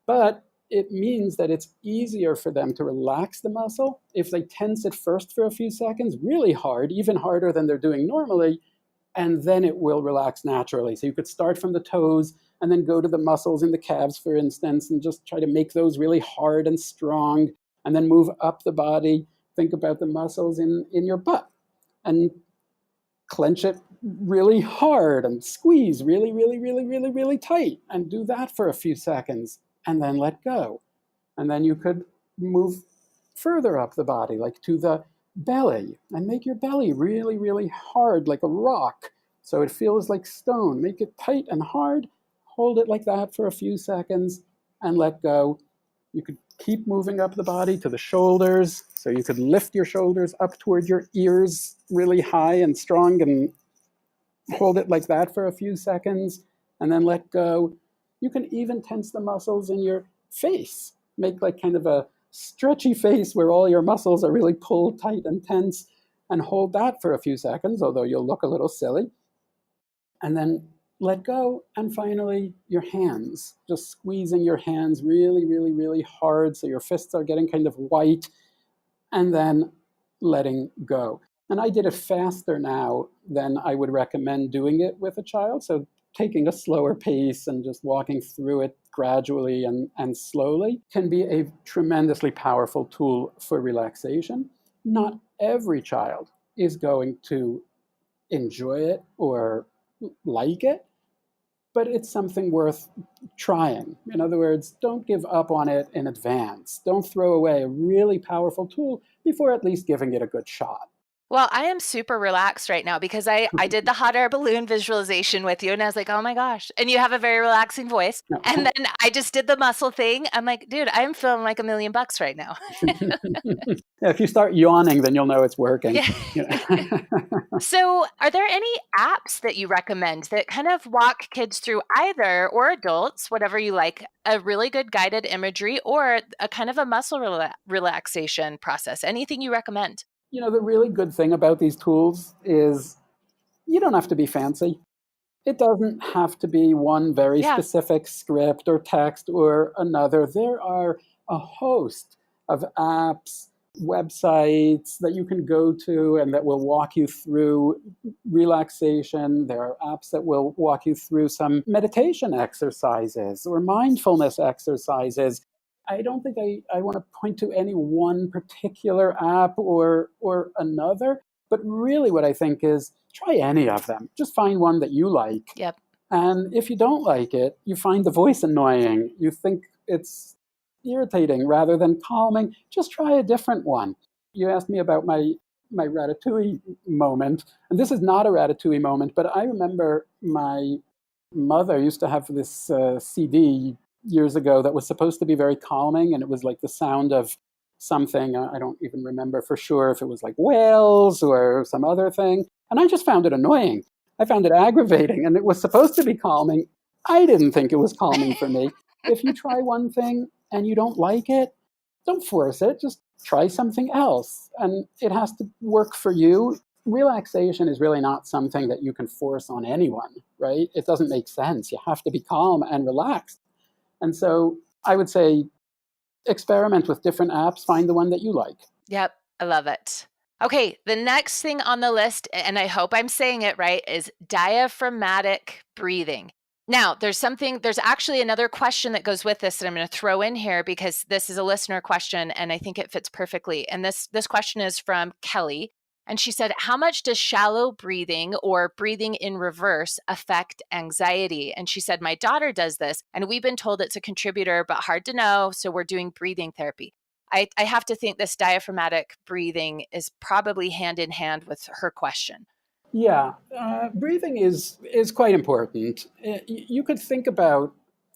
But it means that it's easier for them to relax the muscle if they tense it first for a few seconds, really hard, even harder than they're doing normally, and then it will relax naturally. So you could start from the toes and then go to the muscles in the calves, for instance, and just try to make those really hard and strong, and then move up the body. Think about the muscles in your butt and clench it really hard and squeeze really, really, really, really, really tight, and do that for a few seconds and then let go. And then you could move further up the body, like to the belly, and make your belly really, really hard, like a rock, so it feels like stone. Make it tight and hard, hold it like that for a few seconds, and let go. You could keep moving up the body to the shoulders, so you could lift your shoulders up toward your ears really high and strong, and hold it like that for a few seconds, and then let go. You can even tense the muscles in your face. Make like kind of a stretchy face where all your muscles are really pulled tight and tense, and hold that for a few seconds, although you'll look a little silly. And then let go. And finally, your hands, just squeezing your hands really, really, really hard so your fists are getting kind of white, and then letting go. And I did it faster now than I would recommend doing it with a child. So taking a slower pace and just walking through it gradually and slowly can be a tremendously powerful tool for relaxation. Not every child is going to enjoy it or like it, but it's something worth trying. In other words, don't give up on it in advance. Don't throw away a really powerful tool before at least giving it a good shot. Well, I am super relaxed right now because I did the hot air balloon visualization with you, and I was like, oh my gosh. And you have a very relaxing voice. No. And then I just did the muscle thing. I'm like, dude, I'm feeling like $1 million right now. Yeah, if you start yawning, then you'll know it's working. Yeah. So are there any apps that you recommend that kind of walk kids through either, or adults, whatever you like, a really good guided imagery or a kind of a muscle relaxation process? Anything you recommend? The really good thing about these tools is you don't have to be fancy. It doesn't have to be one very specific script or text or another. There are a host of apps websites that you can go to and that will walk you through relaxation. There are apps that will walk you through some meditation exercises or mindfulness exercises. I don't think I want to point to any one particular app or another, but really what I think is try any of them. Just find one that you like. Yep. And if you don't like it, you find the voice annoying, you think it's irritating rather than calming, just try a different one. You asked me about my ratatouille moment, and this is not a ratatouille moment, but I remember my mother used to have this CD years ago that was supposed to be very calming, and it was like the sound of something. I don't even remember for sure if it was like whales or some other thing, and I just found it annoying. I found it aggravating, and it was supposed to be calming. I didn't think it was calming for me. If you try one thing and you don't like it, don't force it. Just try something else. And it has to work for you. Relaxation is really not something that you can force on anyone, right? It doesn't make sense. You have to be calm and relaxed. And so I would say experiment with different apps, find the one that you like. Yep. I love it. Okay, the next thing on the list, and I hope I'm saying it right, is diaphragmatic breathing. Now, there's actually another question that goes with this that I'm going to throw in here because this is a listener question and I think it fits perfectly. And this question is from Kelly. And she said, how much does shallow breathing or breathing in reverse affect anxiety? And she said, my daughter does this and we've been told it's a contributor, but hard to know. So we're doing breathing therapy. I have to think this diaphragmatic breathing is probably hand in hand with her question. Yeah, breathing is quite important. You could think about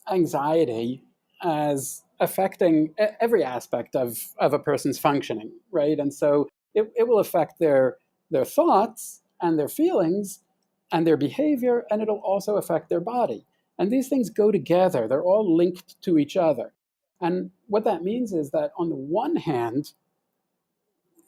anxiety as affecting every aspect of a person's functioning, right? And so it will affect their thoughts and their feelings and their behavior, and it'll also affect their body. And these things go together. They're all linked to each other. And what that means is that on the one hand,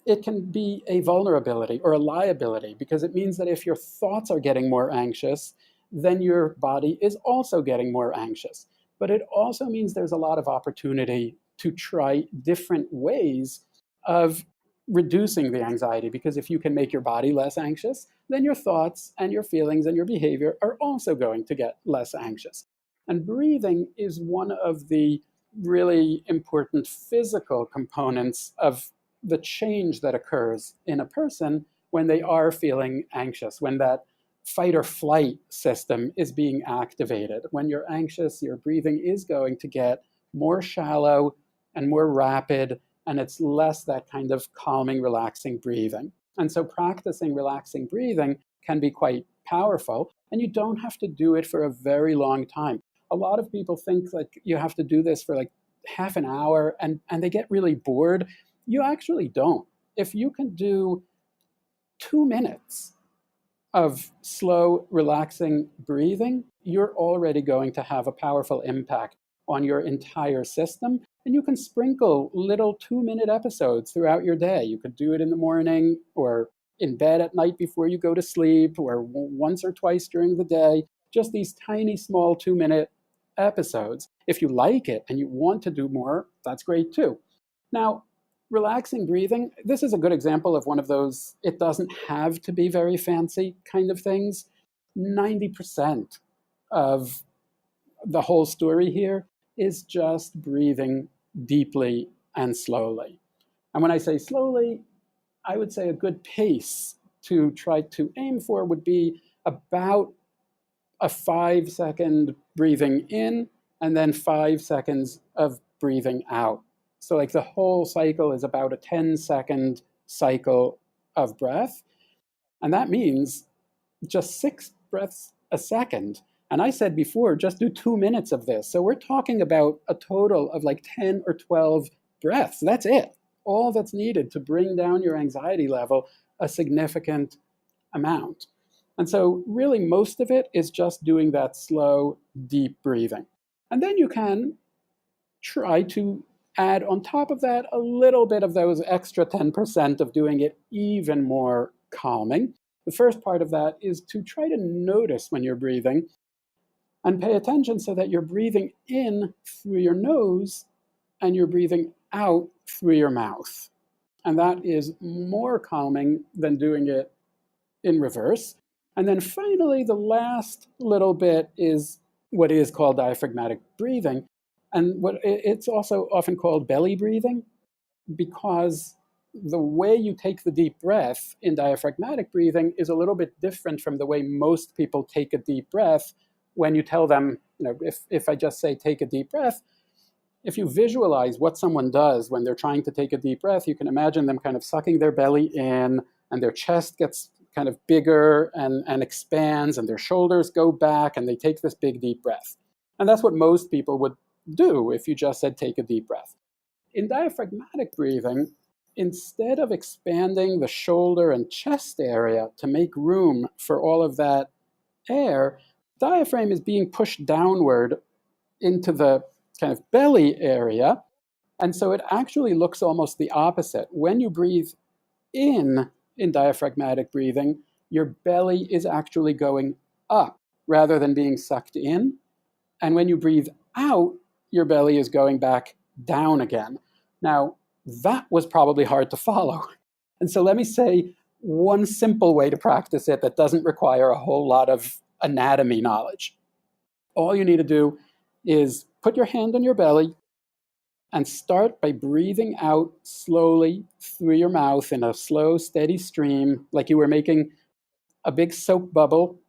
it can be a vulnerability or a liability because it means that if your thoughts are getting more anxious, then your body is also getting more anxious. But it also means there's a lot of opportunity to try different ways of reducing the anxiety, because if you can make your body less anxious, then your thoughts and your feelings and your behavior are also going to get less anxious. And breathing is one of the really important physical components of the change that occurs in a person when they are feeling anxious, when that fight or flight system is being activated. When you're anxious, your breathing is going to get more shallow and more rapid, and it's less that kind of calming, relaxing breathing. And so practicing relaxing breathing can be quite powerful, and you don't have to do it for a very long time. A lot of people think like you have to do this for like half an hour and they get really bored. You actually don't. If you can do 2 minutes of slow, relaxing breathing, you're already going to have a powerful impact on your entire system. And you can sprinkle little 2-minute episodes throughout your day. You could do it in the morning or in bed at night before you go to sleep or once or twice during the day. Just these tiny, small 2-minute episodes. If you like it and you want to do more, that's great too. Now, relaxing breathing, this is a good example of one of those, it doesn't have to be very fancy kind of things. 90% of the whole story here is just breathing deeply and slowly. And when I say slowly, I would say a good pace to try to aim for would be about a 5-second breathing in and then 5 seconds of breathing out. So like the whole cycle is about a 10-second cycle of breath. And that means just 6 breaths a second. And I said before, just do 2 minutes of this. So we're talking about a total of like 10 or 12 breaths. That's it. All that's needed to bring down your anxiety level a significant amount. And so really most of it is just doing that slow, deep breathing. And then you can try to add on top of that a little bit of those extra 10% of doing it even more calming. The first part of that is to try to notice when you're breathing and pay attention so that you're breathing in through your nose and you're breathing out through your mouth. And that is more calming than doing it in reverse. And then finally, the last little bit is what is called diaphragmatic breathing. And it's also often called belly breathing, because the way you take the deep breath in diaphragmatic breathing is a little bit different from the way most people take a deep breath when you tell them, if I just say take a deep breath, if you visualize what someone does when they're trying to take a deep breath, you can imagine them kind of sucking their belly in, and their chest gets kind of bigger and expands, and their shoulders go back, and they take this big deep breath. And that's what most people would do if you just said take a deep breath. In diaphragmatic breathing, instead of expanding the shoulder and chest area to make room for all of that air, diaphragm is being pushed downward into the kind of belly area. And so it actually looks almost the opposite. When you breathe in diaphragmatic breathing, your belly is actually going up rather than being sucked in. And when you breathe out, your belly is going back down again. Now, that was probably hard to follow. And so let me say one simple way to practice it that doesn't require a whole lot of anatomy knowledge. All you need to do is put your hand on your belly and start by breathing out slowly through your mouth in a slow, steady stream, like you were making a big soap bubble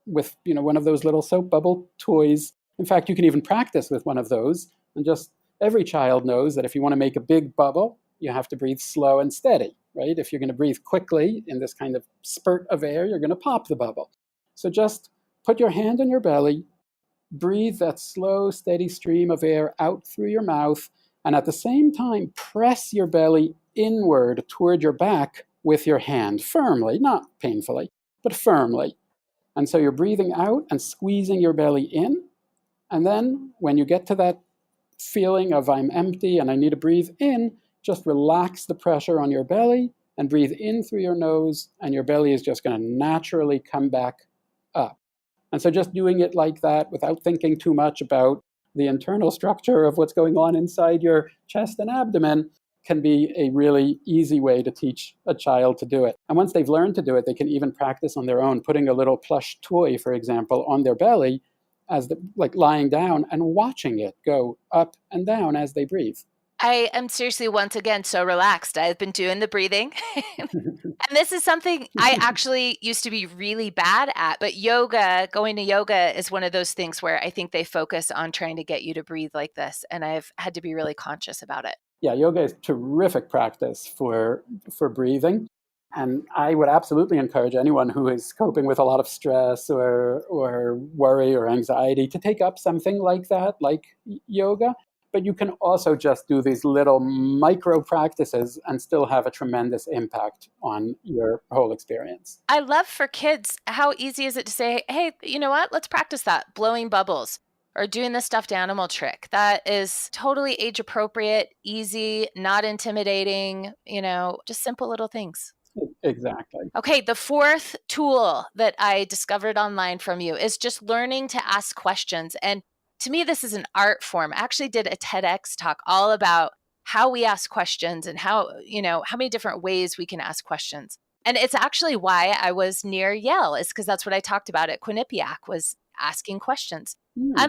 with, one of those little soap bubble toys. In fact, you can even practice with one of those. And just every child knows that if you want to make a big bubble, you have to breathe slow and steady, right? If you're going to breathe quickly in this kind of spurt of air, you're going to pop the bubble. So just put your hand on your belly, breathe that slow, steady stream of air out through your mouth, and at the same time, press your belly inward toward your back with your hand, firmly, not painfully, but firmly. And so you're breathing out and squeezing your belly in. And then when you get to that feeling of I'm empty and I need to breathe in, just relax the pressure on your belly and breathe in through your nose, and your belly is just going to naturally come back up. And so just doing it like that without thinking too much about the internal structure of what's going on inside your chest and abdomen can be a really easy way to teach a child to do it. And once they've learned to do it, they can even practice on their own, putting a little plush toy, for example, on their belly, like lying down and watching it go up and down as they breathe. I am seriously, once again, so relaxed. I've been doing the breathing. And this is something I actually used to be really bad at, but going to yoga is one of those things where I think they focus on trying to get you to breathe like this. And I've had to be really conscious about it. Yeah, yoga is terrific practice for breathing. And I would absolutely encourage anyone who is coping with a lot of stress or worry or anxiety to take up something like that, like yoga. But you can also just do these little micro practices and still have a tremendous impact on your whole experience. I love for kids, how easy is it to say, hey, you know what? Let's practice that, blowing bubbles or doing the stuffed animal trick. That is totally age appropriate, easy, not intimidating, just simple little things. Exactly. Okay, the fourth tool that I discovered online from you is just learning to ask questions. And to me, this is an art form. I actually did a TEDx talk all about how we ask questions and how many different ways we can ask questions. And it's actually why I was near Yale, is because that's what I talked about at Quinnipiac, was asking questions.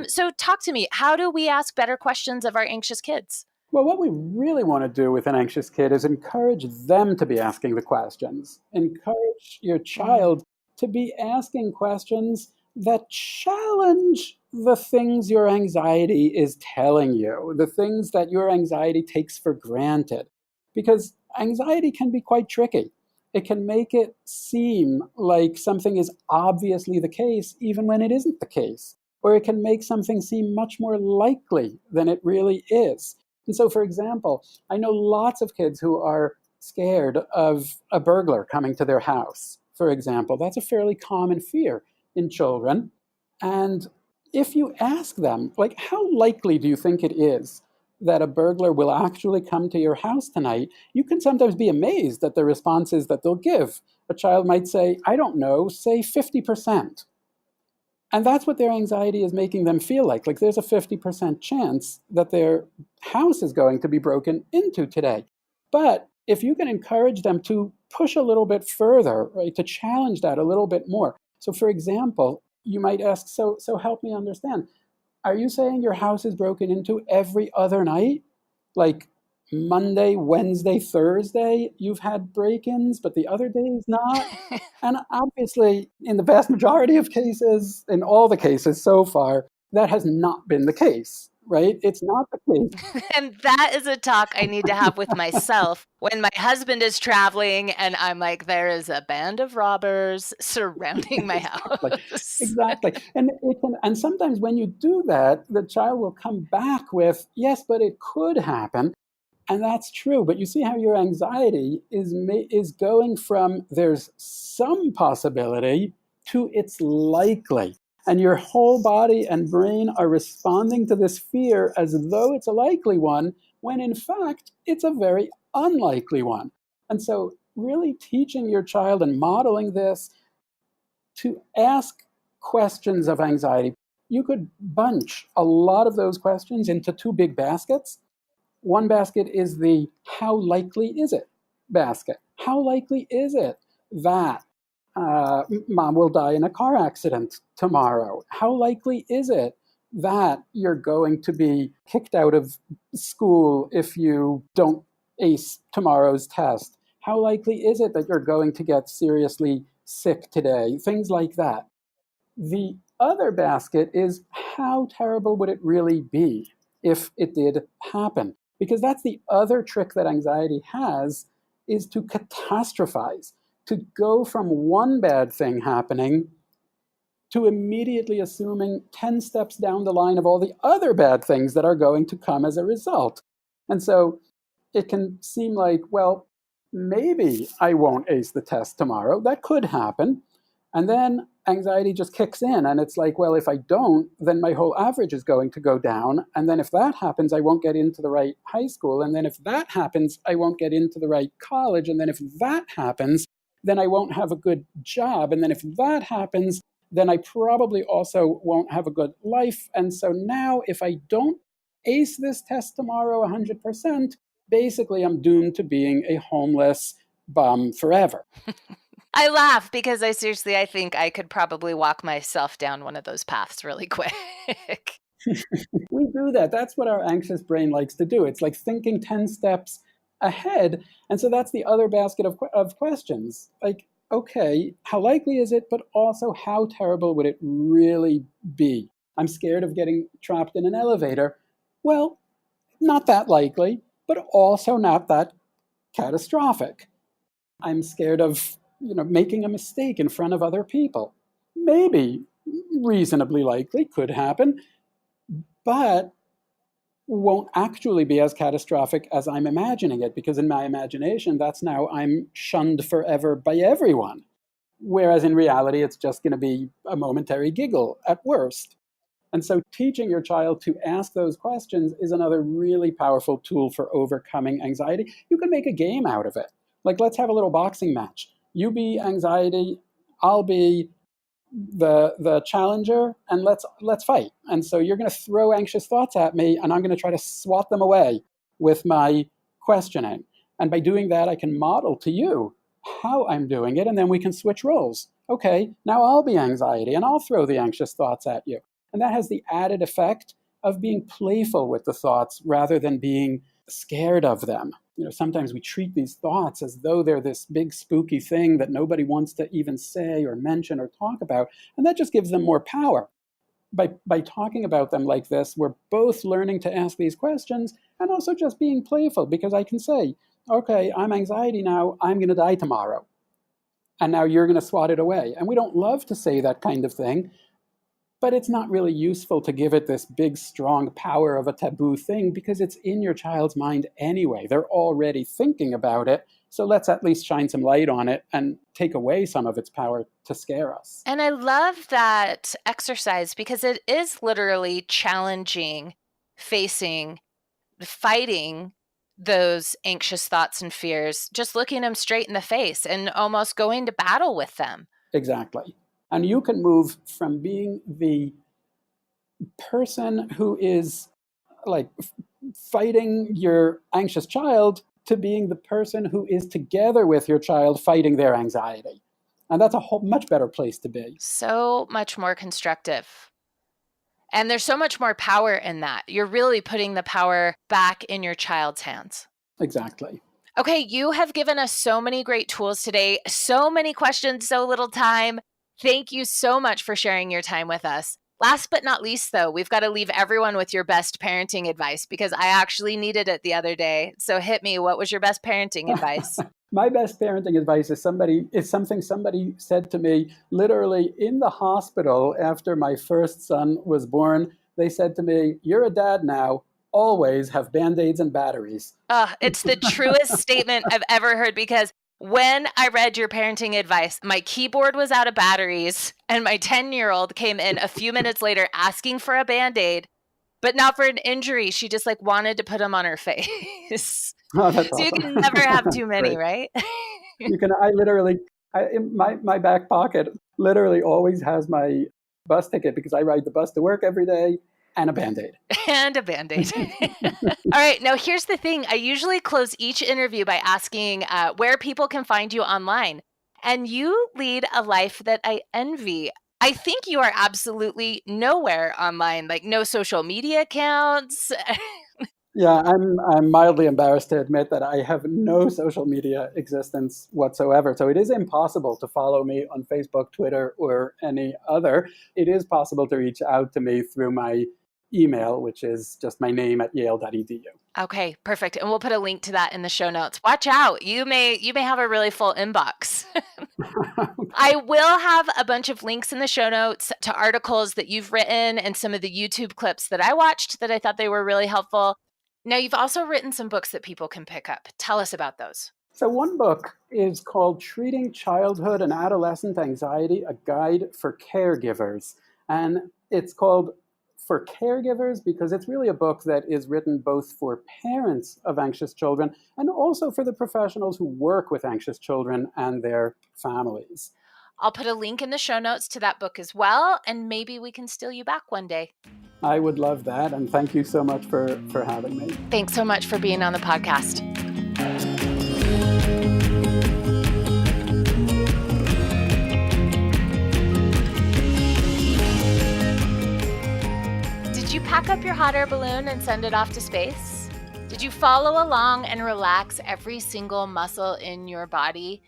So talk to me, how do we ask better questions of our anxious kids? Well, what we really want to do with an anxious kid is encourage them to be asking the questions. Encourage your child to be asking questions that challenge the things your anxiety is telling you, the things that your anxiety takes for granted. Because anxiety can be quite tricky. It can make it seem like something is obviously the case, even when it isn't the case. Or it can make something seem much more likely than it really is. And so, for example, I know lots of kids who are scared of a burglar coming to their house, for example. That's a fairly common fear in children. And if you ask them, like, how likely do you think it is that a burglar will actually come to your house tonight? You can sometimes be amazed at the responses that they'll give. A child might say, I don't know, say 50%. And that's what their anxiety is making them feel like. Like there's a 50% chance that their house is going to be broken into today. But if you can encourage them to push a little bit further, right, to challenge that a little bit more. So for example, you might ask, so help me understand. Are you saying your house is broken into every other night? Like Monday, Wednesday, Thursday, you've had break-ins, but the other days not? And obviously, in the vast majority of cases, in all the cases so far, that has not been the case, right? It's not the case. And that is a talk I need to have with myself when my husband is traveling and I'm like, there is a band of robbers surrounding my house. Exactly. And sometimes when you do that, the child will come back with, yes, but it could happen. And that's true. But you see how your anxiety is going from there's some possibility to it's likely. And your whole body and brain are responding to this fear as though it's a likely one, when in fact, it's a very unlikely one. And so, really teaching your child and modeling this to ask questions of anxiety. You could bunch a lot of those questions into two big baskets. One basket is the how likely is it basket. How likely is it that mom will die in a car accident tomorrow? How likely is it that you're going to be kicked out of school if you don't ace tomorrow's test? How likely is it that you're going to get seriously sick today? Things like that. The other basket is how terrible would it really be if it did happen? Because that's the other trick that anxiety has, is to catastrophize, to go from one bad thing happening to immediately assuming 10 steps down the line of all the other bad things that are going to come as a result. And so it can seem like, well, maybe I won't ace the test tomorrow. That could happen. And then anxiety just kicks in, and it's like, well, if I don't, then my whole average is going to go down. And then if that happens, I won't get into the right high school. And then if that happens, I won't get into the right college. And then if that happens, then I won't have a good job. And then if that happens, then I probably also won't have a good life. And so now if I don't ace this test tomorrow 100%, basically I'm doomed to being a homeless bum forever. I laugh because I think I could probably walk myself down one of those paths really quick. We do that. That's what our anxious brain likes to do. It's like thinking 10 steps ahead. And so that's the other basket of questions. Like, okay, how likely is it? But also, how terrible would it really be? I'm scared of getting trapped in an elevator. Well, not that likely, but also not that catastrophic. I'm scared of making a mistake in front of other people. Maybe reasonably likely, could happen, but won't actually be as catastrophic as I'm imagining it, because in my imagination, that's now I'm shunned forever by everyone. Whereas in reality, it's just going to be a momentary giggle at worst. And so teaching your child to ask those questions is another really powerful tool for overcoming anxiety. You can make a game out of it. Like, let's have a little boxing match. You be anxiety, I'll be the challenger, and let's fight. And so you're going to throw anxious thoughts at me, and I'm going to try to swat them away with my questioning. And by doing that, I can model to you how I'm doing it, and then we can switch roles. Okay, now I'll be anxiety, and I'll throw the anxious thoughts at you. And that has the added effect of being playful with the thoughts rather than being scared of them. Sometimes we treat these thoughts as though they're this big spooky thing that nobody wants to even say or mention or talk about, and that just gives them more power. By talking about them like this, we're both learning to ask these questions and also just being playful, because I can say, okay, I'm anxiety now, I'm going to die tomorrow. And now you're going to swat it away. And we don't love to say that kind of thing, but it's not really useful to give it this big, strong power of a taboo thing, because it's in your child's mind anyway. They're already thinking about it. So let's at least shine some light on it and take away some of its power to scare us. And I love that exercise because it is literally challenging, fighting those anxious thoughts and fears, just looking them straight in the face and almost going to battle with them. Exactly. And you can move from being the person who is like fighting your anxious child to being the person who is together with your child fighting their anxiety. And that's a much better place to be. So much more constructive. And there's so much more power in that. You're really putting the power back in your child's hands. Exactly. Okay, you have given us so many great tools today, so many questions, so little time. Thank you so much for sharing your time with us. Last but not least, though, we've got to leave everyone with your best parenting advice because I actually needed it the other day. So hit me. What was your best parenting advice? My best parenting advice is something somebody said to me literally in the hospital after my first son was born. They said to me, "You're a dad now. Always have Band-Aids and batteries." It's the truest statement I've ever heard because when I read your parenting advice, my keyboard was out of batteries and my 10-year-old came in a few minutes later asking for a Band-Aid, but not for an injury. She just wanted to put them on her face. Oh, that's so awesome. You can never have too many, right? You can. In my back pocket literally always has my bus ticket because I ride the bus to work every day, and a Band-Aid. And a Band-Aid. All right. Now, here's the thing. I usually close each interview by asking where people can find you online. And you lead a life that I envy. I think you are absolutely nowhere online, no social media accounts. Yeah, I'm mildly embarrassed to admit that I have no social media existence whatsoever. So it is impossible to follow me on Facebook, Twitter, or any other. It is possible to reach out to me through my email, which is just my name at yale.edu. Okay, perfect. And we'll put a link to that in the show notes. Watch out. You may have a really full inbox. I will have a bunch of links in the show notes to articles that you've written and some of the YouTube clips that I watched that I thought they were really helpful. Now, you've also written some books that people can pick up. Tell us about those. So one book is called Treating Childhood and Adolescent Anxiety, a Guide for Caregivers. And it's called for caregivers because it's really a book that is written both for parents of anxious children and also for the professionals who work with anxious children and their families. I'll put a link in the show notes to that book as well, and maybe we can steal you back one day. I would love that, and thank you so much for having me. Thanks so much for being on the podcast. Did you pack up your hot air balloon and send it off to space? Did you follow along and relax every single muscle in your body?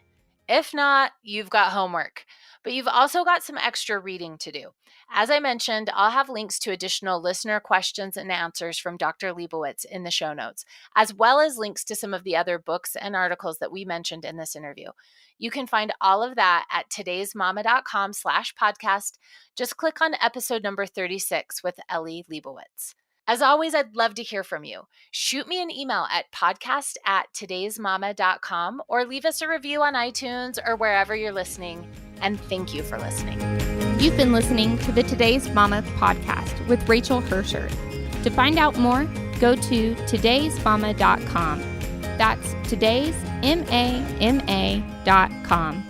If not, you've got homework, but you've also got some extra reading to do. As I mentioned, I'll have links to additional listener questions and answers from Dr. Lebowitz in the show notes, as well as links to some of the other books and articles that we mentioned in this interview. You can find all of that at todaysmama.com/podcast. Just click on episode number 36 with Eli Lebowitz. As always, I'd love to hear from you. Shoot me an email at podcast@todaysmama.com or leave us a review on iTunes or wherever you're listening. And thank you for listening. You've been listening to the Today's Mama podcast with Rachel Hersher. To find out more, go to todaysmama.com. That's todaysmama.com.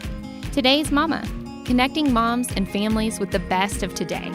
Today's Mama, connecting moms and families with the best of today.